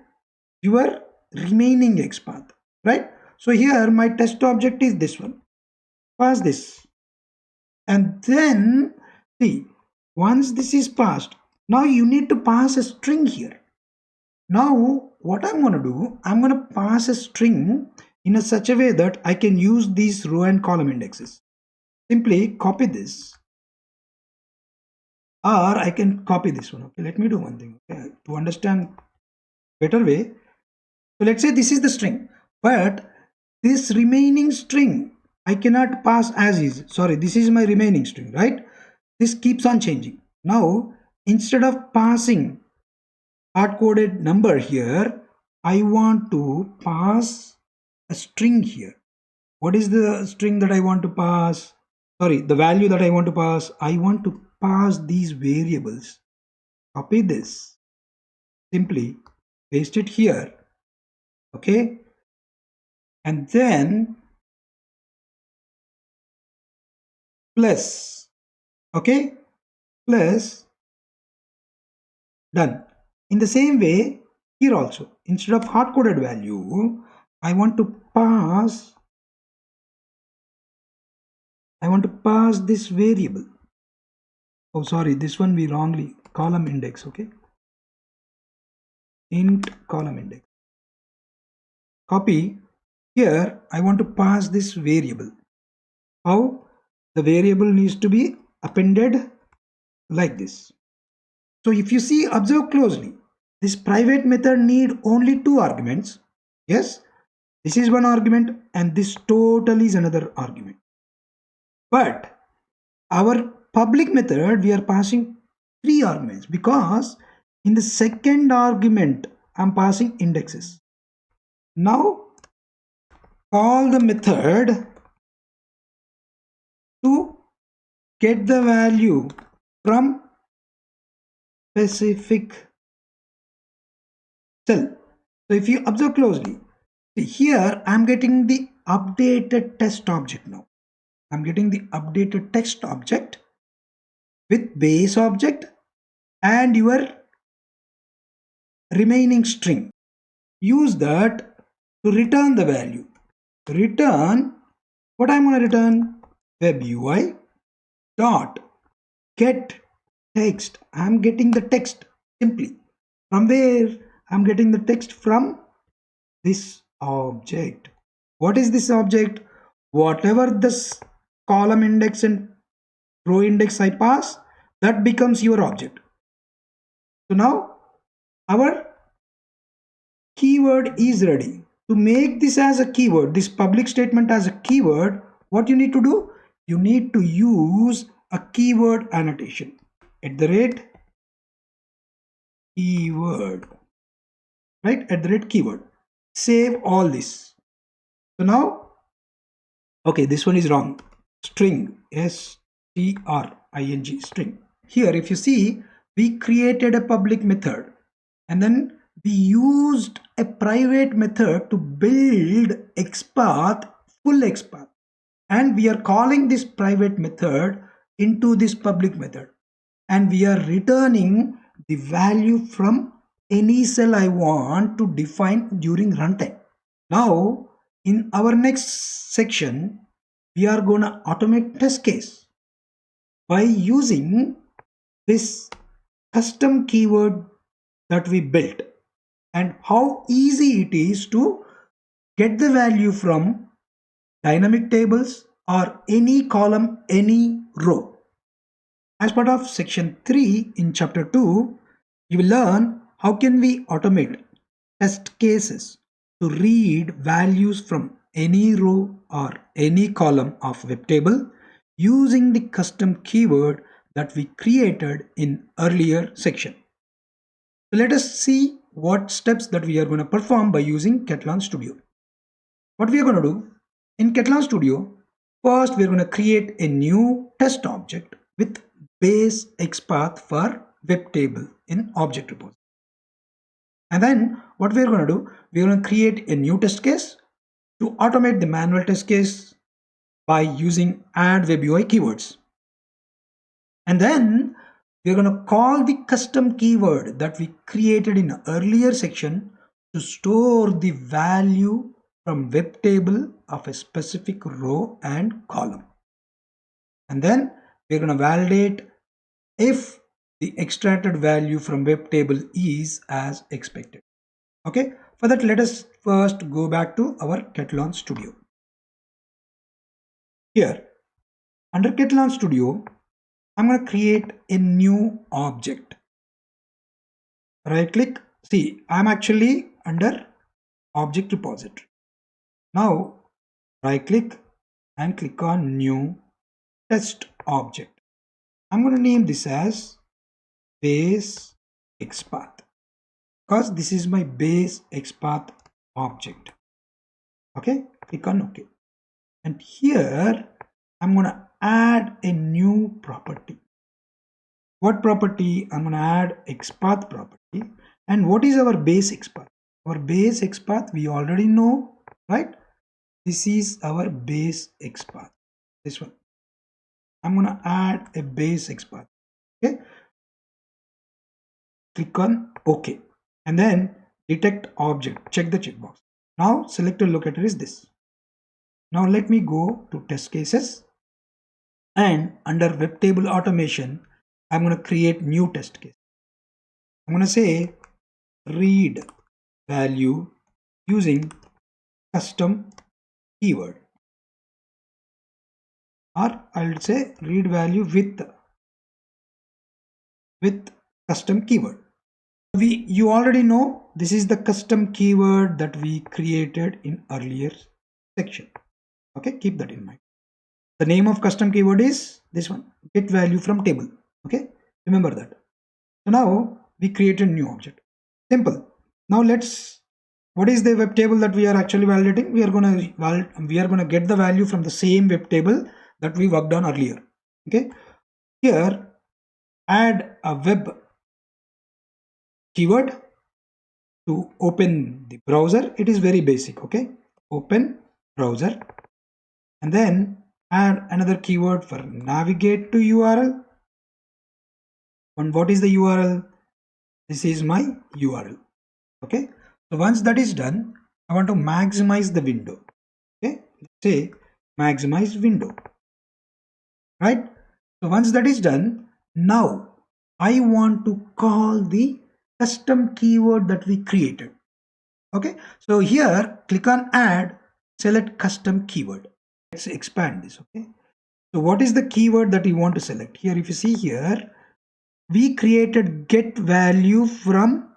your remaining XPath, right? So here my test object is this one. Pass this, and then see, once this is passed, now you need to pass a string here. Now what I'm going to do, I'm going to pass a string in such a way that I can use these row and column indexes. Simply copy this, or I can copy this one. Okay, let me do one thing, okay, to understand better way. So let's say this is the string, but this remaining string I cannot pass as is. Sorry, this is my remaining string, right? This keeps on changing. Now instead of passing hard-coded number here, I want to pass a string here. What is the string that I want to pass? Sorry, the value that I want to pass. I want to pass these variables. Copy this, simply paste it here, okay, and then plus, okay, plus, done. In the same way, here also, instead of hard-coded value, I want to pass this variable. Oh, sorry, this one we wrongly, column index, okay, int column index. Copy. Here I want to pass this variable. How? The variable needs to be appended like this. So if you see, observe closely, this private method need only two arguments. Yes, this is one argument and this total is another argument. But our public method, we are passing three arguments because in the second argument I'm passing indexes. Now call the method to get the value from specific cell. So if you observe closely, here I'm getting the updated test object now. I'm getting the updated text object with base object and your remaining string. Use that to return the value. Return, what I'm going to return? Web UI dot get text. I'm getting the text simply. From where? I'm getting the text from this object. What is this object? Whatever this column index and row index I pass, that becomes your object. So now our keyword is ready. To make this as a keyword, this public statement as a keyword, what you need to do? You need to use a keyword annotation at the rate keyword, right? At the rate keyword. Save all this. So now, okay, this one is wrong. String, string, string. Here, if you see, we created a public method and then we used a private method to build XPath, full XPath. And we are calling this private method into this public method. And we are returning the value from any cell I want to define during runtime. Now, in our next section, we are going to automate test case by using this custom keyword that we built and how easy it is to get the value from dynamic tables or any column, any row. As part of section 3 in chapter 2, you will learn how can we automate test cases to read values from any row or any column of web table using the custom keyword that we created in earlier section. So let us see what steps that we are going to perform by using Katalon Studio. What we are going to do in Katalon Studio, first we are going to create a new test object with base XPath for web table in object repository. And then what we are going to do, we are going to create a new test case to automate the manual test case by using add web UI keywords. And then we are going to call the custom keyword that we created in earlier section to store the value from web table of a specific row and column. And then we're going to validate if the extracted value from web table is as expected. Okay, for that let us first go back to our Katalon Studio. Here under Katalon Studio, I'm going to create a new object. Right click. See, I'm actually under object repository. Now right click and click on new test object. I'm going to name this as base XPath because this is my base XPath object. Okay, click on OK. And here I'm going to add a new property. What property? I'm going to add XPath property And what is our base XPath? Our base XPath we already know, right? This is our base XPath. This one. I'm gonna add a base XPath. Okay. Click on OK. And then detect object. Check the checkbox. Now select a locator is this. Now let me go to test cases. And under web table automation, I'm going to create new test case. I'm going to say read value using custom keyword, or I'll say read value with custom keyword. You already know this is the custom keyword that we created in earlier section. Okay, keep that in mind. The name of custom keyword is this one, get value from table. Okay, remember that. So now we create a new object. Simple. Now what is the web table that we are actually validating? We are gonna get the value from the same web table that we worked on earlier. Okay. Here, add a web keyword to open the browser. It is very basic. Okay. Open browser, and then add another keyword for navigate to URL. And what is the URL? This is my URL. Okay. So once that is done, I want to maximize the window. Okay. Let's say maximize window. Right. So once that is done, now I want to call the custom keyword that we created. Okay. So here click on add, select custom keyword. Let's expand this. Okay. So what is the keyword that you want to select? Here, if you see here, we created get value from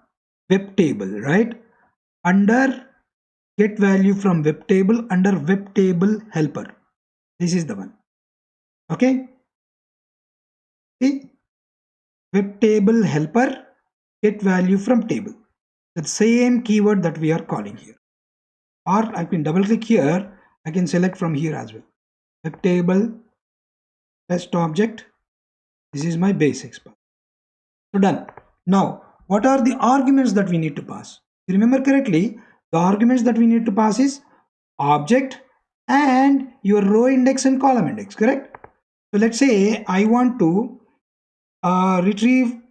web table, right? Under get value from web table, under web table helper. This is the one. Okay. See, web table helper, get value from table. The same keyword that we are calling here. Or I can double click here. I can select from here as well. Web table test object. This is my base XPath. So done. Now, what are the arguments that we need to pass? You remember correctly, the arguments that we need to pass is object and your row index and column index, correct? So let's say I want to retrieve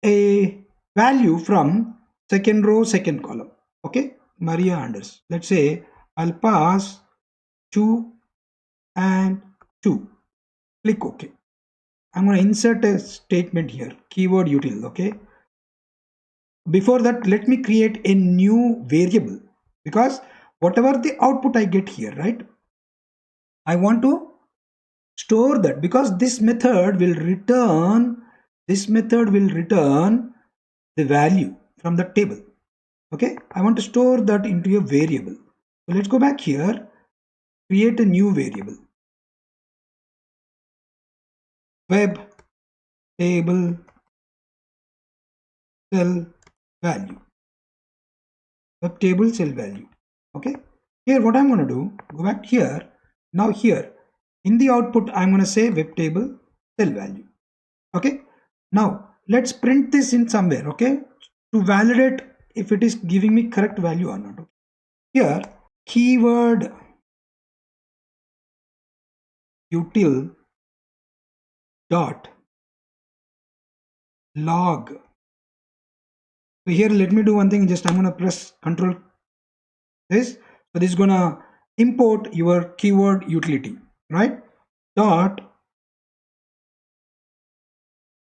a value from second row, second column. Okay, Maria Anders. Let's say I'll pass 2 and 2. Click OK. I'm going to insert a statement here, keyword util. Okay. Before that, let me create a new variable, because whatever the output I get here, right, I want to store that, because this method will return the value from the table. Okay, I want to store that into a variable. So let's go back here, create a new variable, web table cell value, web table cell value. Okay, here what I'm going to do, go back here. Now here in the output, I'm going to say web table cell value. Okay, now let's print this in somewhere. Okay, to validate if it is giving me correct value or not. Here keyword util dot log. So here let me do one thing, just I'm going to press control this. So this is going to import your keyword utility, right? Dot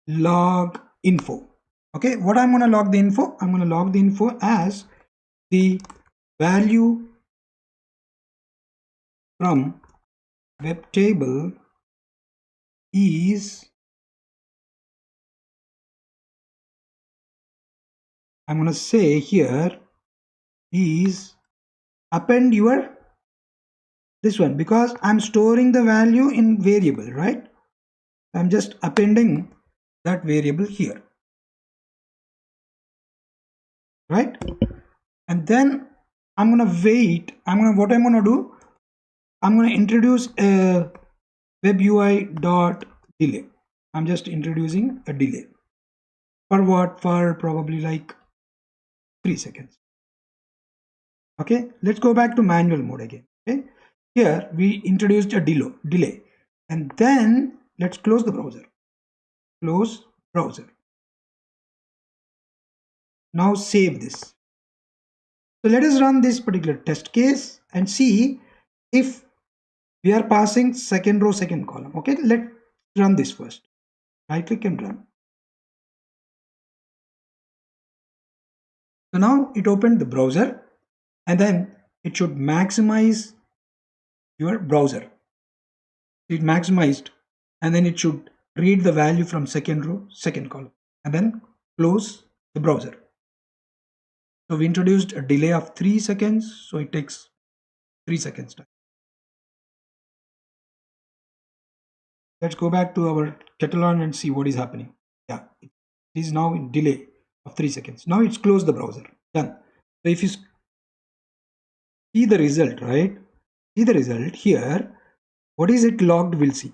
log info. Okay, what I'm going to log the info? I'm going to log the info as the value from web table is, I'm going to say here is append your this one, because I'm storing the value in variable, right? I'm just appending that variable here, right? And then I'm going to wait. What I'm going to do, I'm going to introduce a web UI dot delay. I'm just introducing a delay. For what? For probably like 3 seconds. Okay, let's go back to manual mode again. Okay, here we introduced a delay, and then let's close the browser. Close browser. Now save this. So let us run this particular test case and see if we are passing second row, second column. Okay, let's run this first. Right click and run. So now it opened the browser, and then it should maximize your browser. It maximized, and then it should read the value from second row, second column, and then close the browser. So we introduced a delay of 3 seconds, so it takes 3 seconds time. Let's go back to our Katalon and see what is happening. Yeah, it is now in delay of 3 seconds. Now it's closed the browser. Done. So if you see the result, right? See the result here. What is it logged? We'll see.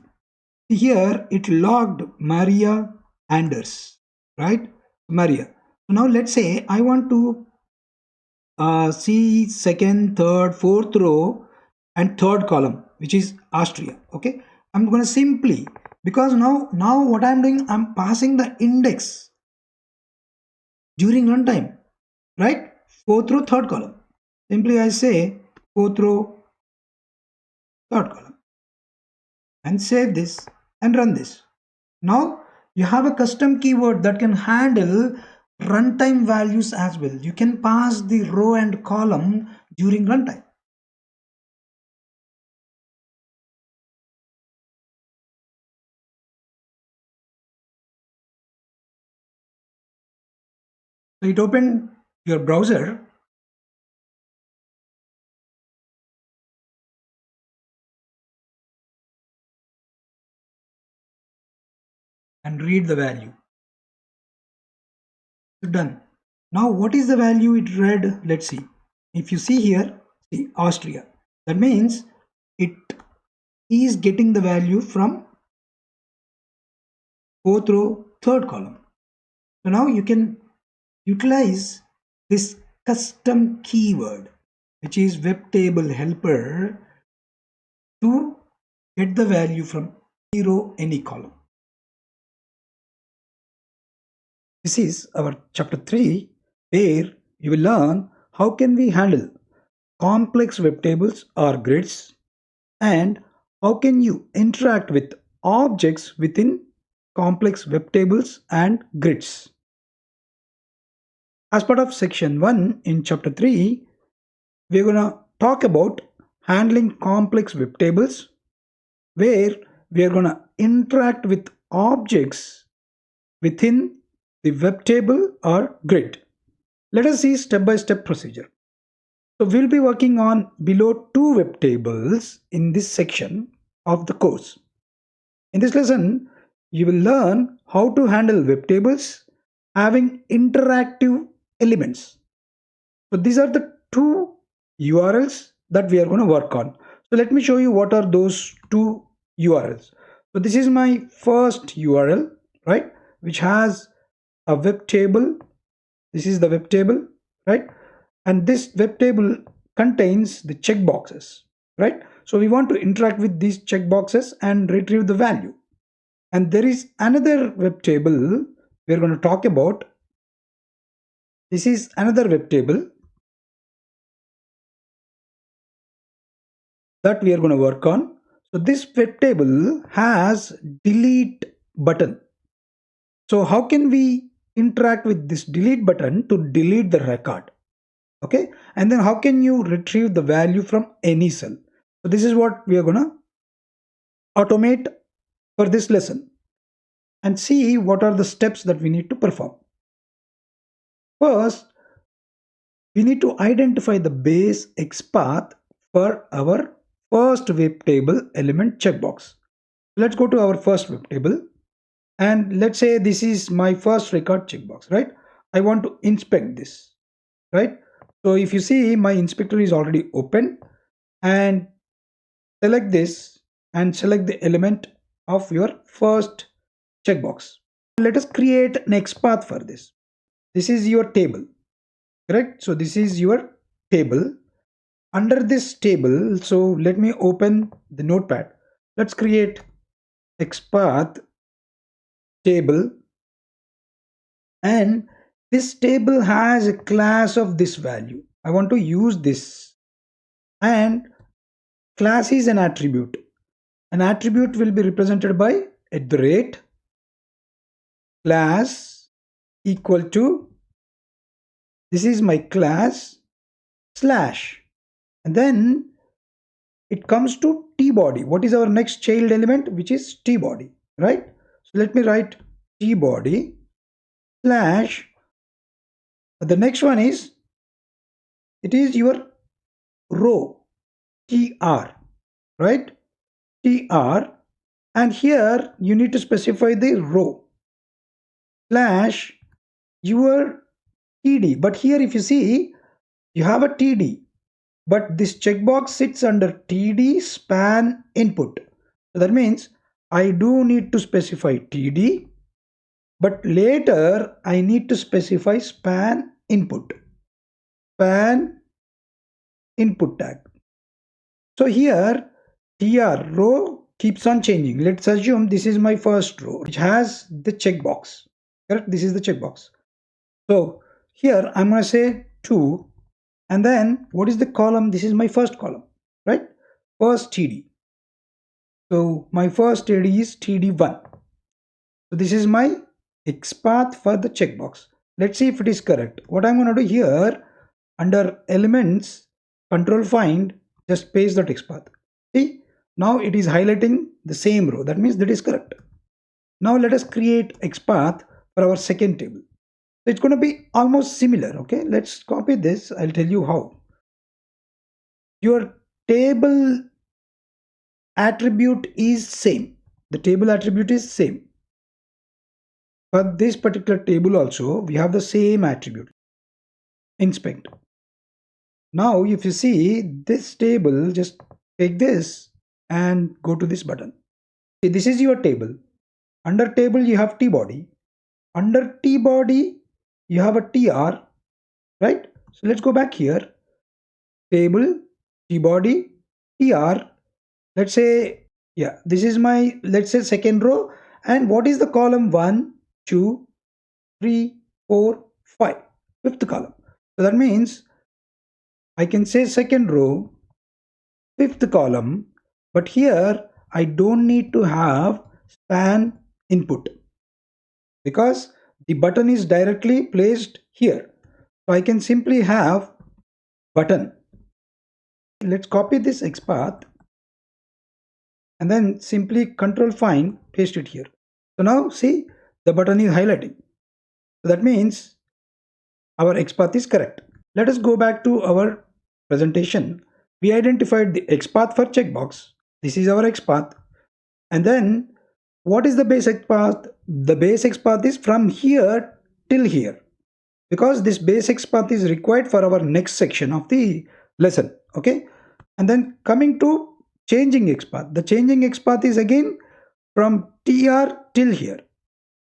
Here it logged Maria Anders, right? Maria. So now let's say I want to see second, third, fourth row and third column, which is Austria. Okay, I'm going to simply, because now what I'm doing, I'm passing the index during runtime, right? Fourth row, third column. Simply I say fourth row, third column, and save this and run this. Now you have a custom keyword that can handle runtime values as well. You can pass the row and column during runtime. So it opened your browser, and read the value. So done. Now what is the value it read? Let's see. If you see here, see Austria. That means it is getting the value from fourth row, third column. So now you can utilize this custom keyword, which is web table helper, to get the value from any row, any column. This is our chapter 3, where you will learn how can we handle complex web tables or grids, and how can you interact with objects within complex web tables and grids. As part of section 1 in chapter 3, we're going to talk about handling complex web tables, where we are going to interact with objects within the web table or grid. Let us see step-by-step procedure. So we'll be working on below 2 web tables in this section of the course. In this lesson, you will learn how to handle web tables having interactive elements. So these are the 2 URLs that we are going to work on. So let me show you what are those 2 URLs. So this is my first URL, right, which has a web table. This is the web table, right? And this web table contains the checkboxes, right? So we want to interact with these checkboxes and retrieve the value. And there is another web table we're going to talk about. This is another web table that we are going to work on. So this web table has delete button. So how can we interact with this delete button to delete the record? Okay, and then how can you retrieve the value from any cell? So this is what we are going to automate for this lesson, and see what are the steps that we need to perform. First, we need to identify the base XPath for our first web table element checkbox. Let's go to our first web table, and let's say this is my first record checkbox, right? I want to inspect this, right? So if you see, my inspector is already open, and select this and select the element of your first checkbox. Let us create an XPath for this. This is your table, correct? So this is your table. Under this table, so let me open the notepad. Let's create XPath table, and this table has a class of this value. I want to use this, and class is an attribute. An attribute will be represented by @class equal to, this is my class, slash, and then it comes to tbody. What is our next child element? Which is tbody, right? So let me write tbody slash, the next one is, it is your row, tr, right? tr, and here you need to specify the row slash your td. But here if you see, you have a td, but this checkbox sits under td span input. So that means I do need to specify td, but later I need to specify span input tag. So here tr row keeps on changing. Let's assume this is my first row which has the checkbox, correct? This is the checkbox. So here I'm going to say 2, and then what is the column? This is my first column, right? First td. So my first td is td1. So this is my XPath for the checkbox. Let's see if it is correct. What I'm going to do here, under elements, control find, just paste that XPath. See, now it is highlighting the same row. That means that is correct. Now let us create XPath for our second table. So it's going to be almost similar. Okay, let's copy this. I'll tell you how. Your table attribute is same. The table attribute is same. For this particular table also, we have the same attribute, inspect. Now if you see this table, just take this and go to this button. See, this is your table. Under table you have tbody. Under tbody you have a tr, right? So let's go back here. Table, tbody, tr. Let's say, yeah, this is my, let's say, second row. And what is the column? 1, 2, 3, 4, 5. Fifth column. So that means I can say second row, fifth column, but here I don't need to have span input because the button is directly placed here. So I can simply have button. Let's copy this XPath and then simply control find, paste it here. So now see, the button is highlighting. So that means our XPath is correct. Let us go back to our presentation. We identified the XPath for checkbox. This is our XPath. And then what is the base XPath? The base XPath is from here till here, because this base XPath is required for our next section of the lesson. Okay. And then coming to changing XPath. The changing XPath is again from tr till here,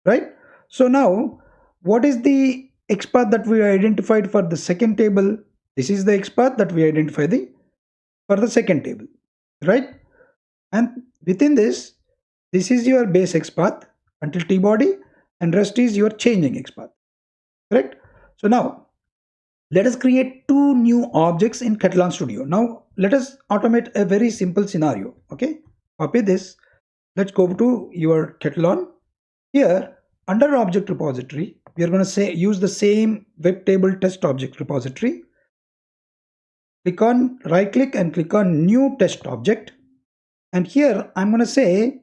right? So now what is the XPath that we identified for the second table? This is the XPath that we identified for the second table, right? And within this, this is your base XPath until tbody, and rest is your changing XPath, correct? So now let us create 2 new objects in Katalon Studio. Now let us automate a very simple scenario. Okay, copy this. Let's go to your Katalon. Here under object repository, we are going to say use the same web table test object repository. Click on right click and click on new test object, and here I'm going to say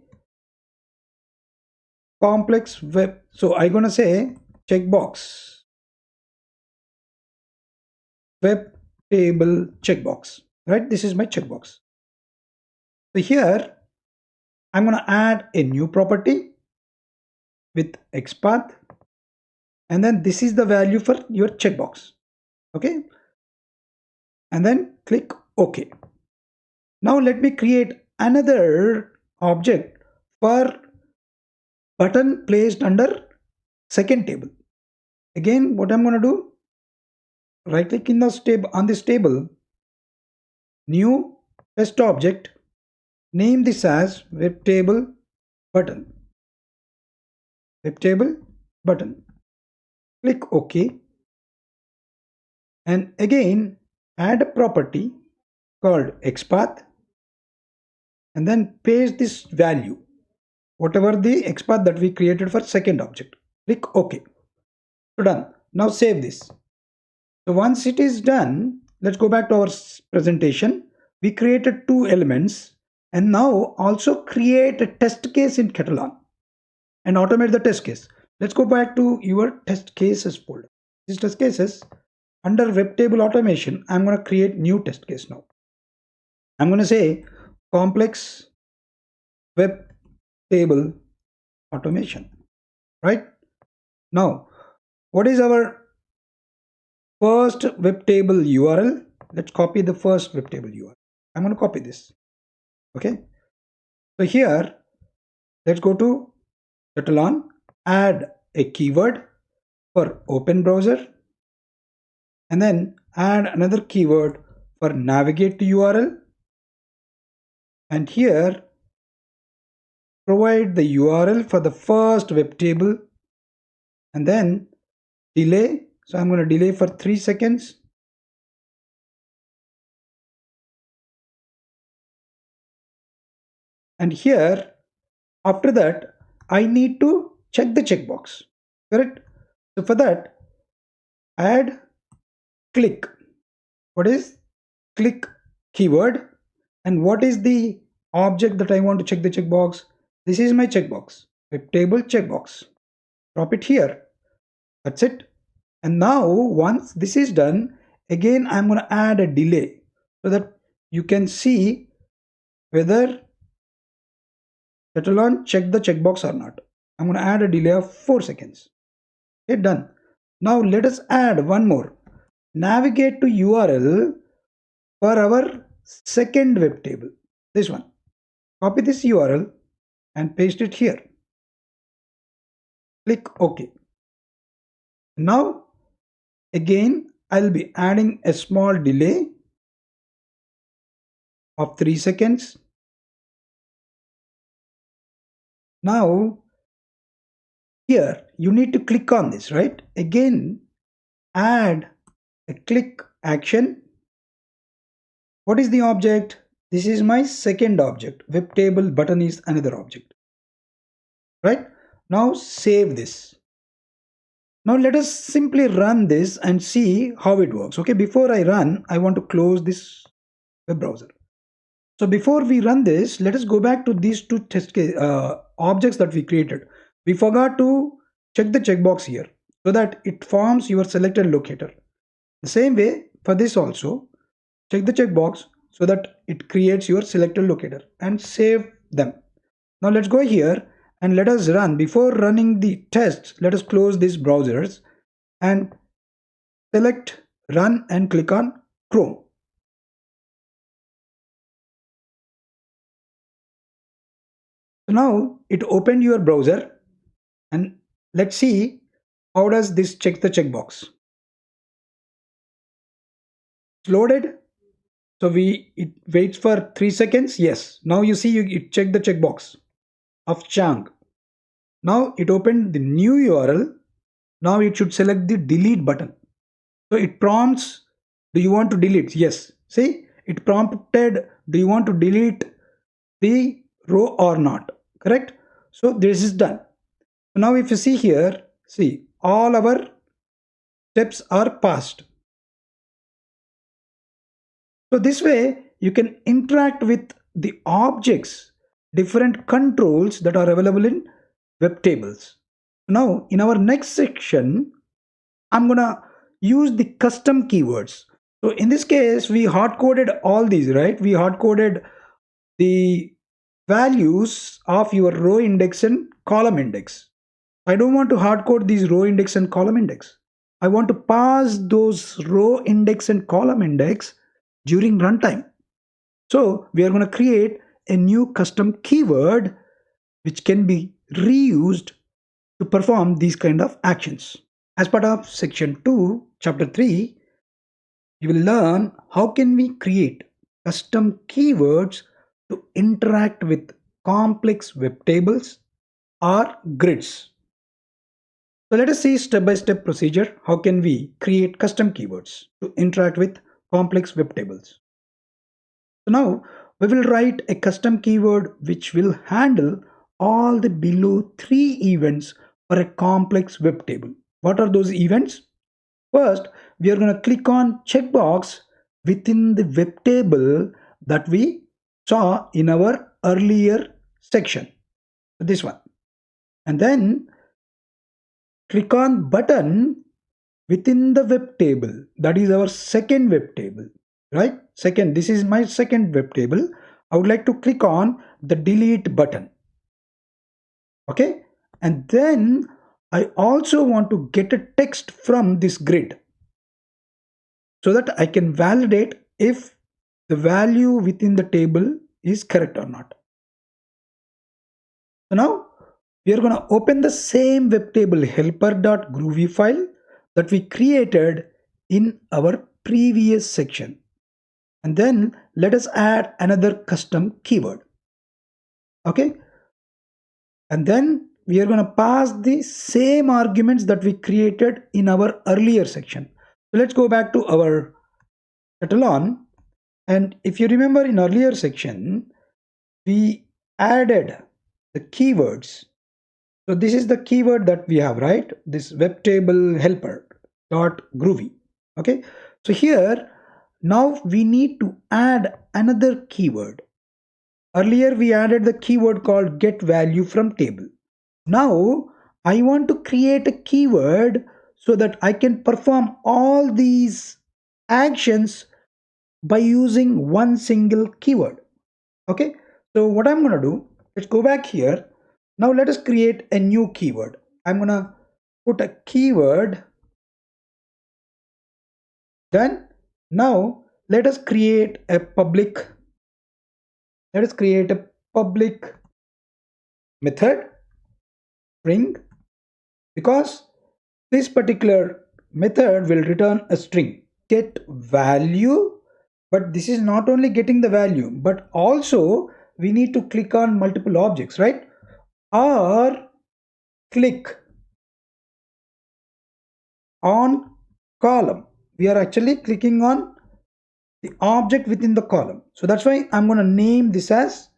complex web. So I'm going to say checkbox web table checkbox, right? This is my checkbox. So here I'm going to add a new property with XPath, and then this is the value for your checkbox. Okay, and then click OK. Now let me create another object for button placed under second table. Again, what I'm going to do, right click in the table on this table, new test object, name this as web table button. Web table button. Click OK. And again, add a property called XPath and then paste this value, whatever the XPath that we created for second object. Click OK. So done. Now save this. So once it is done, let's go back to our presentation. We created two elements and now also create a test case in Katalon and automate the test case. Let's go back to your test cases folder. These test cases under web table automation, I'm going to create new test case now. I'm going to say complex web table automation, right? Now, what is our first web table URL? Let's copy the first web table URL. I'm going to copy this. Okay. So here, let's go to Katalon, add a keyword for open browser, and then add another keyword for navigate to URL. And here, provide the URL for the first web table and then delay. So I'm going to delay for 3 seconds. And here, after that, I need to check the checkbox, correct? So for that, add click. What is click keyword? And what is the object that I want to check the checkbox? This is my checkbox, web table checkbox. Drop it here. That's it. And now once this is done, again I'm going to add a delay so that you can see whether Katalon checked the checkbox or not. I'm going to add a delay of 4 seconds. Okay, done. Now let us add one more. Navigate to URL for our second web table. This one. Copy this URL and paste it here. Click OK. Now again I'll be adding a small delay of 3 seconds. Now here you need to click on this, right? Again add a click action. What is the object? This is my second object. Web table button is another object, right? Now save this. Now let us simply run this and see how it works. Okay, before I run, I want to close this web browser. So before we run this, let us go back to these two test case, objects that we created. We forgot to check the checkbox here so that it forms your selected locator. The same way for this also, check the checkbox so that it creates your selected locator and save them. Now let's go here and let us run. Before running the tests, let us close these browsers and select run and click on Chrome. So now it opened your browser and let's see how does this check the checkbox. It's loaded. So it waits for 3 seconds. Yes. Now you see it checked the checkbox of Chang. Now it opened the new URL. Now it should select the delete button. So it prompts, do you want to delete? Yes. See, it prompted, do you want to delete the row or not? Correct. So this is done. So now if you see here, see all our steps are passed. So this way you can interact with the objects, different controls that are available in web tables. Now in our next section, I'm gonna use the custom keywords. So in this case, we hard coded all these, right? We hard coded the values of your row index and column index. I don't want to hard code these row index and column index. I want to pass those row index and column index during runtime. So we are going to create a new custom keyword which can be reused to perform these kind of actions. As part of section 2, chapter 3, you will learn how can we create custom keywords to interact with complex web tables or grids. So let us see step-by-step procedure. How can we create custom keywords to interact with complex web tables? So now we will write a custom keyword which will handle all the below 3 events for a complex web table. What are those events? First, we are going to click on checkbox within the web table that we saw in our earlier section. This one. And then click on button within the web table. That is our second web table, right? Second, this is my second web table. I would like to click on the delete button. Okay. And then I also want to get a text from this grid so that I can validate if the value within the table is correct or not. So now we are going to open the same web table helper.groovy file that we created in our previous section. And then let us add another custom keyword. Okay. And then we are going to pass the same arguments that we created in our earlier section. So let's go back to our Katalon. And if you remember in earlier section, we added the keywords. So this is the keyword that we have, right? This web table helper dot groovy. Okay. So here, now we need to add another keyword. Earlier we added the keyword called get value from table. Now I want to create a keyword so that I can perform all these actions by using one single keyword. Okay. So what I'm going to do, let's go back here. Now let us create a new keyword. I'm going to put a keyword. Then now let us create a public method string, because this particular method will return a string get value. But this is not only getting the value, but also we need to click on multiple objects, right? Or click on column. We are actually clicking on the object within the column. So that's why I'm going to name this as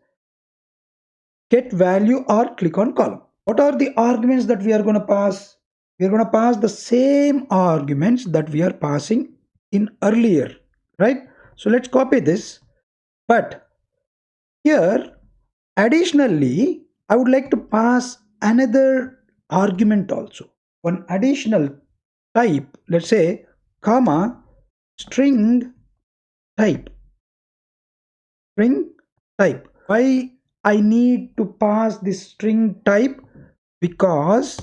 get value or click on column. What are the arguments that we are going to pass? We are going to pass the same arguments that we are passing in earlier, right? So let's copy this. But here, additionally, I would like to pass another argument also. One additional type, let's say, comma, string type. String type. Why I need to pass this string type? Because,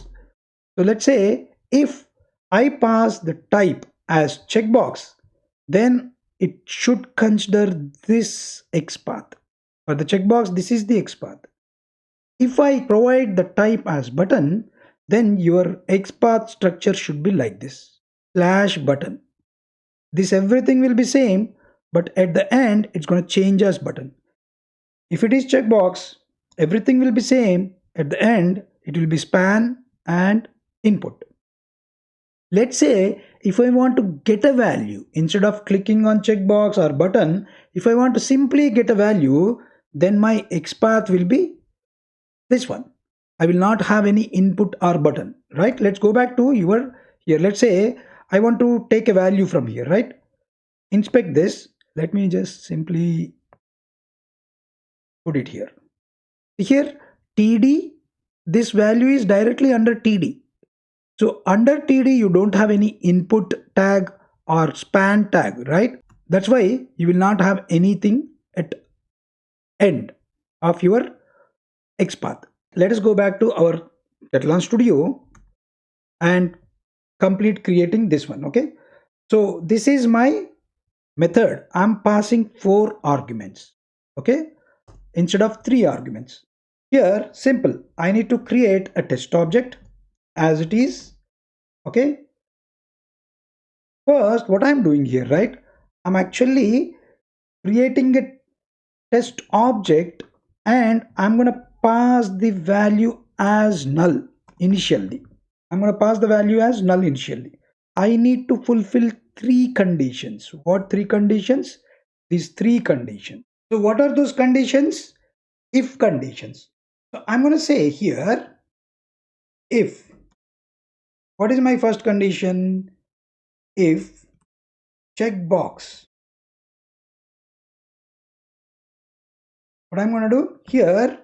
so let's say, if I pass the type as checkbox, then it should consider this XPath. For the checkbox, this is the XPath. If I provide the type as button, then your XPath structure should be like this, /button. This everything will be same, but at the end, it's going to change as button. If it is checkbox, everything will be same. At the end, it will be span and input. Let's say if I want to get a value, instead of clicking on checkbox or button, if I want to simply get a value, then my XPath will be this one. I will not have any input or button, right? Let's go back to your here. Let's say I want to take a value from here, right? Inspect this. Let me just simply put it here. Here, TD, this value is directly under TD. So under TD, you don't have any input tag or span tag, right? That's why you will not have anything at end of your XPath. Let us go back to our Katalon Studio and complete creating this one. Okay. So this is my method. I'm passing 4 arguments. Okay. Instead of 3 arguments. Here, simple. I need to create a test object. as it is. Okay. First, what I'm doing here, right? I'm actually creating a test object and I'm going to pass the value as null initially. I'm going to pass the value as null initially. I need to fulfill three conditions. What three conditions? These three conditions. So what are those conditions? If conditions. So I'm going to say here, if. What is my first condition? If checkbox. What I'm going to do here,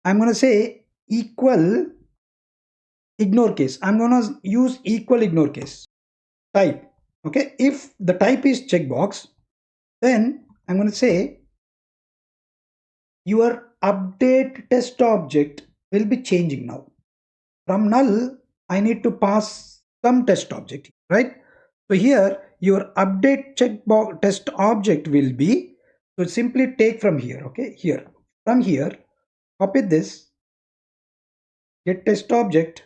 I'm going to say equal ignore case. I'm going to use equal ignore case type. Okay, if the type is checkbox, then I'm going to say your update test object will be changing now. From null, I need to pass some test object, right? So here your update checkbox test object will be, so simply take from here, okay? Here, from here, copy this, get test object.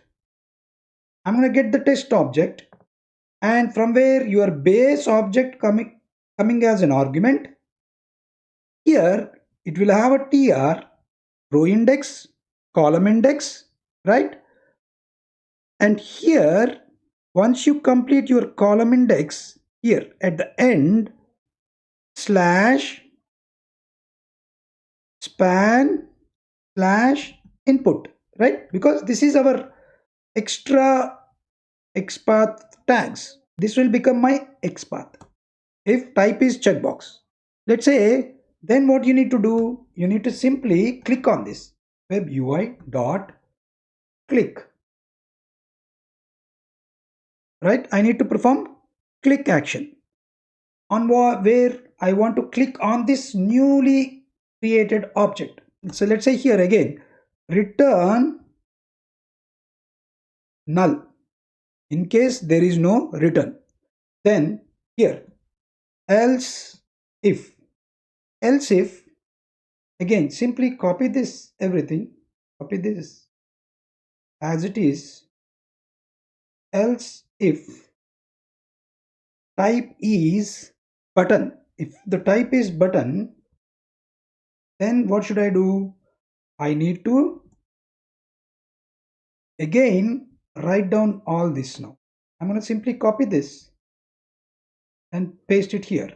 I'm going to get the test object, and from where your base object coming as an argument, here it will have a tr, row index, column index, right? And here, once you complete your column index, here at the end, slash span slash input, right? Because this is our extra XPath tags. This will become my XPath if type is checkbox. Let's say, then what you need to do, you need to simply click on this web UI dot click, right? I need to perform click action on where I want to click on this newly created object. So let's say here again, return null in case there is no return. Then here, else if, else if, again simply copy this everything, copy this as it is, else if type is button. If the type is button, then what should I do? I need to again write down all this now. I'm going to simply copy this and paste it here.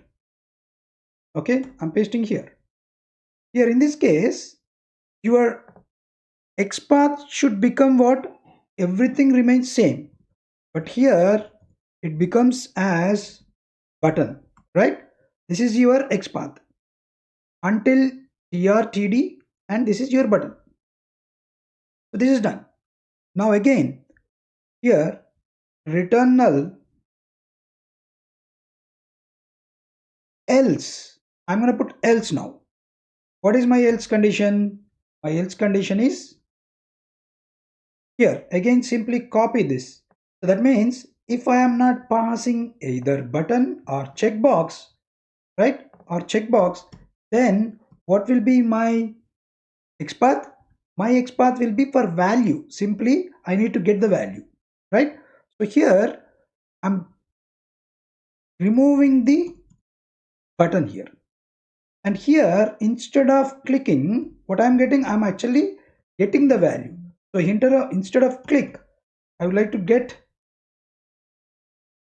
Okay, I'm pasting here. Here in this case, your XPath should become what? Everything remains same. But here it becomes as button, right? This is your XPath until trtd, and this is your button. So this is done. Now again, here return null, else. I'm going to put else now. What is my else condition? My else condition is here. Again, simply copy this. So that means if I am not passing either button or checkbox, right, or checkbox, then what will be my XPath? My XPath will be for value. Simply, I need to get the value, right? So here, I'm removing the button here. And here, instead of clicking, what I'm getting, I'm actually getting the value. So instead of click, I would like to get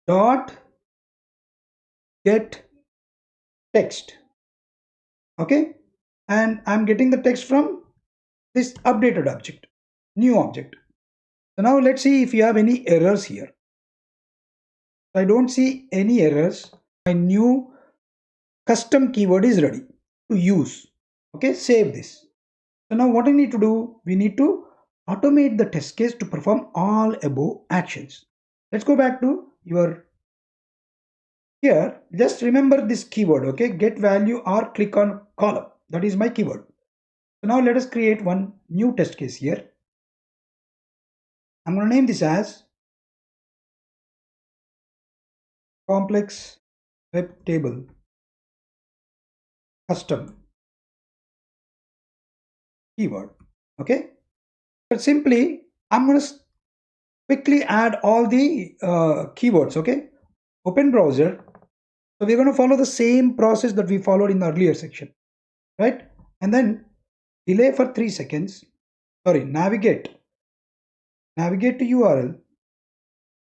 dot get text. Okay. And I'm getting the text from this updated object, new object. So now let's see if you have any errors here. I don't see any errors. My new custom keyword is ready to use. Okay, save this. So now what I need to do, we need to automate the test case to perform all above actions. Let's go back to your here. Just remember this keyword, okay? Get value or click on column. That is my keyword. So now let us create one new test case here. I'm going to name this as complex web table custom keyword. Okay, but simply I'm going to quickly add all the keywords. Okay, open browser. So we're going to follow the same process that we followed in the earlier section, right? And then delay for 3 seconds. Sorry, navigate to URL.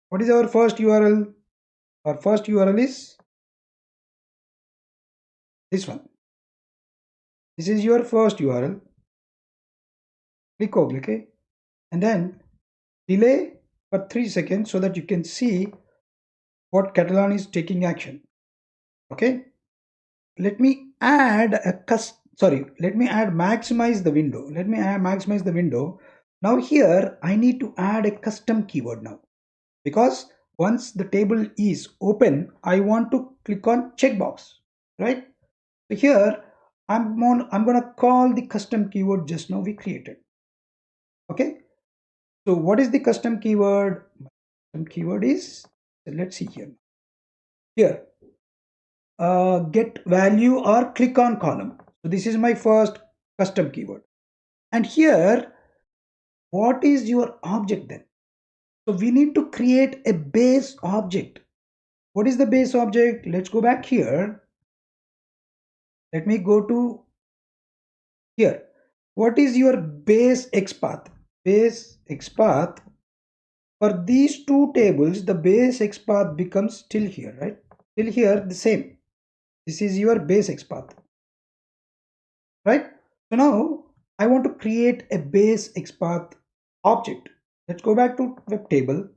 What is our first URL? Our first URL is this one. This is your first URL. Click OK, and then delay for 3 seconds so that you can see what Katalon is taking action. Okay, let me add maximize the window. Maximize the window. Now here I need to add a custom keyword now, because once the table is open, I want to click on checkbox, right? So here I'm going to call the custom keyword just now we created. Okay, so what is the custom keyword? Custom keyword is, let's see here get value or click on column. So this is my first custom keyword. And here, what is your object then? So we need to create a base object. What is the base object? Let's go back here. Let me go to here. What is your base XPath? Base XPath. For these two tables, the base XPath becomes still here, right? Still here, the same. This is your base XPath, right? So now I want to create a base XPath object. Let's go back to web table,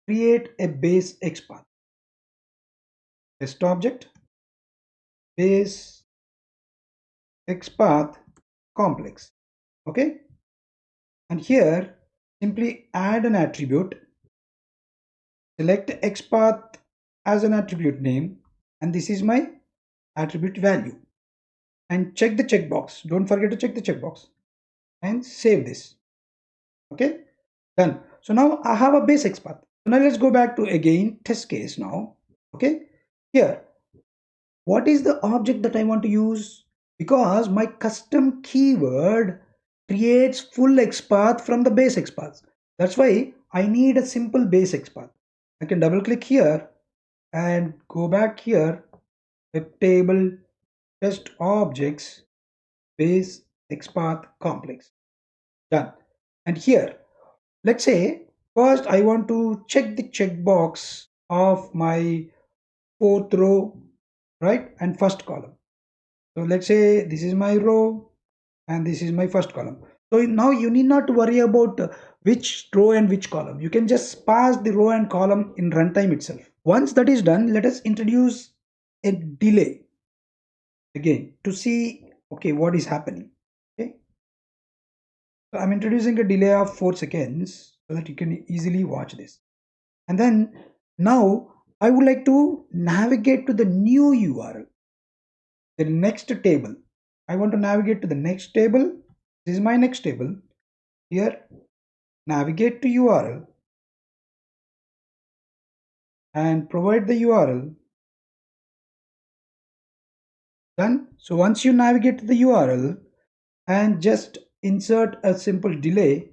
create a base XPath. Test object, base XPath complex. Okay. And here simply add an attribute, select XPath as an attribute name, and this is my attribute value. And check the checkbox. Don't forget to check the checkbox and save this. Okay, done. So now I have a base XPath. So now let's go back to again test case now. Okay, here what is the object that I want to use? Because my custom keyword creates full XPath from the base XPath. That's why I need a simple base XPath. I can double click here and go back here, web table, test objects, base XPath complex. Done. And here, let's say first I want to check the checkbox of my fourth row, right, and first column. So let's say this is my row and this is my first column. So now you need not to worry about which row and which column. You can just pass the row and column in runtime itself. Once that is done, let us introduce a delay again to see, okay, what is happening. Okay, so I'm introducing a delay of 4 seconds so that you can easily watch this. And then now I would like to navigate to the new URL, the next table. I want to navigate to the next table. This is my next table. Here, navigate to URL and provide the URL. Done. So once you navigate to the URL and just insert a simple delay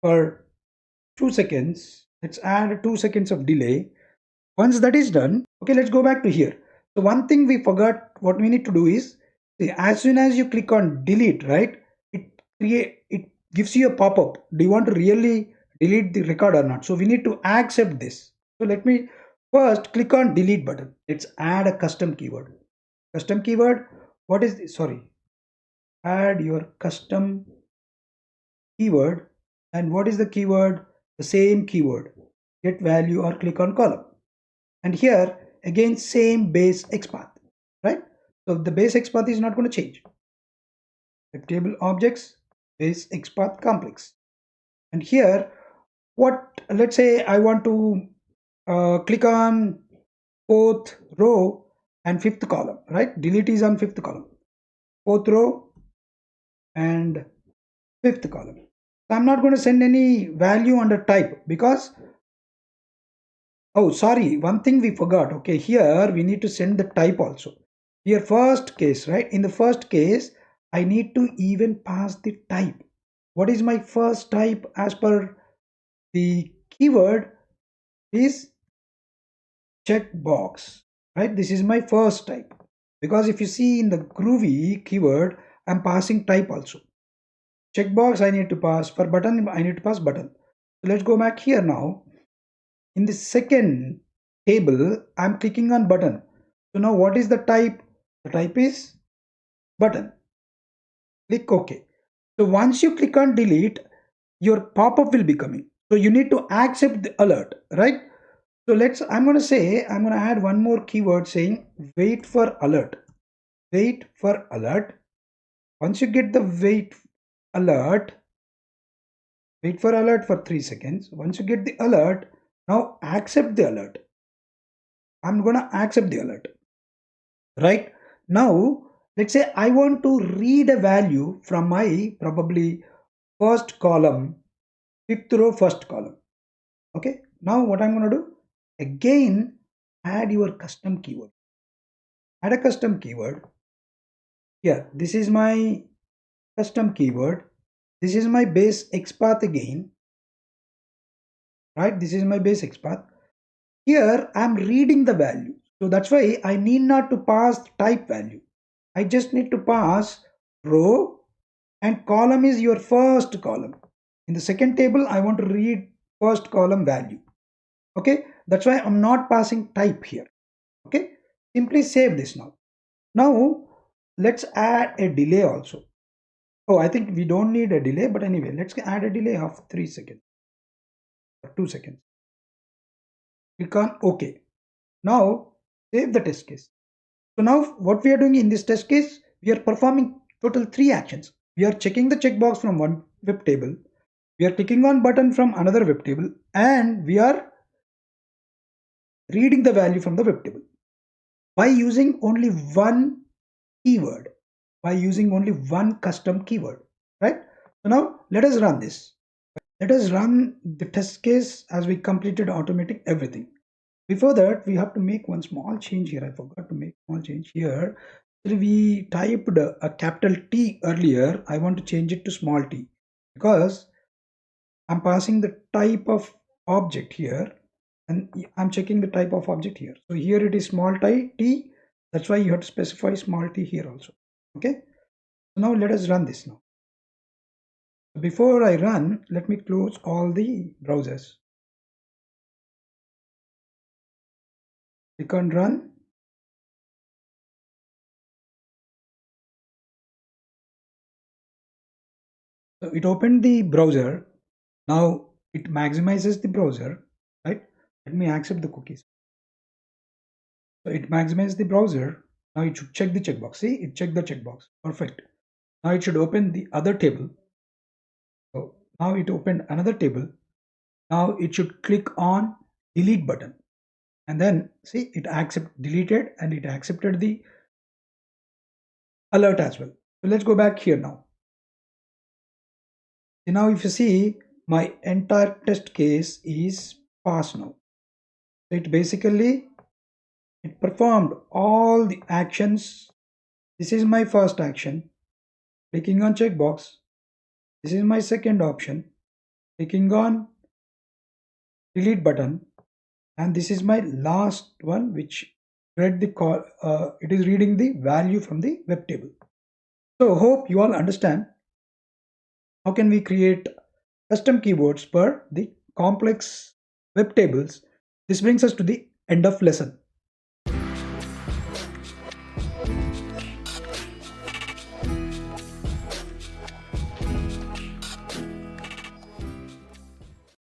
for 2 seconds. Let's add 2 seconds of delay. Once that is done, okay, let's go back to here. So one thing we forgot, what we need to do is, see, as soon as you click on delete, right, it gives you a pop-up. Do you want to really delete the record or not? So we need to accept this. So let me first click on delete button. Let's add a custom keyword. Custom keyword, what is this? Sorry, add your custom keyword. And what is the keyword? The same keyword, get value or click on column. And here again same base XPath, right? So the base XPath is not going to change. Web table objects, base XPath complex. And here what, let's say I want to click on fourth row and fifth column, right? Delete is on fifth column, fourth row and fifth column. So I'm not going to send any value under type because, oh sorry, one thing we forgot. Okay, here we need to send the type also. Here first case, right, in the first case I need to even pass the type. what is my first type as per the keyword is checkbox, right? This is my first type, because if you see in the Groovy keyword, I'm passing type also. Checkbox I need to pass, for button I need to pass button. So let's go back here now. In the second table, I'm clicking on button. So now what is the type? The type is button. Click OK. So once you click on delete, your pop-up will be coming. So you need to accept the alert, right? So I'm going to add one more keyword saying wait for alert. Wait for alert. Once you get the alert, wait for alert for 3 seconds. Once you get the alert, now accept the alert. I'm going to accept the alert. Right now, let's say I want to read a value from my probably first column, fifth row, first column. Okay, now what I'm going to do, again add your custom keyword. Add a custom keyword here. This is my custom keyword. This is my base XPath again, right? This is my base XPath. Here I'm reading the value, so that's why I need not to pass type value. I just need to pass row, and column is your first column. In the second table, I want to read first column value. Okay, that's why I'm not passing type here. Okay, simply save this now. Now let's add a delay also. Oh, I think we don't need a delay, but anyway, let's add a delay of 3 seconds or 2 seconds. Click on OK. Now save the test case. So now what we are doing in this test case, we are performing total 3 actions. We are checking the checkbox from one web table, we are clicking on button from another web table, and we are reading the value from the web table by using only one keyword, by using only one custom keyword, right? So now let us run this. Let us run the test case as we completed automating everything. Before that, we have to make one small change here. I forgot to make small change here. We typed a capital T earlier. I want to change it to small t, because I'm passing the type of object here, and I'm checking the type of object here. So here it is small t. That's why you have to specify small t here also. Okay. So now let us run this now. Before I run, let me close all the browsers. Click on run. So it opened the browser. Now it maximizes the browser, right? Let me accept the cookies. So it maximizes the browser. Now it should check the checkbox. See, it checked the checkbox. Perfect. Now it should open the other table. So now it opened another table. Now it should click on delete button, and then see, it deleted, and it accepted the alert as well. So let's go back here now. So now if you see, my entire test case is passed now. So it performed all the actions. This is my first action, clicking on checkbox. This is my second option, clicking on delete button, and this is my last one, which read the call. It is reading the value from the web table. So hope you all understand how can we create custom keywords for the complex web tables. This brings us to the end of lesson.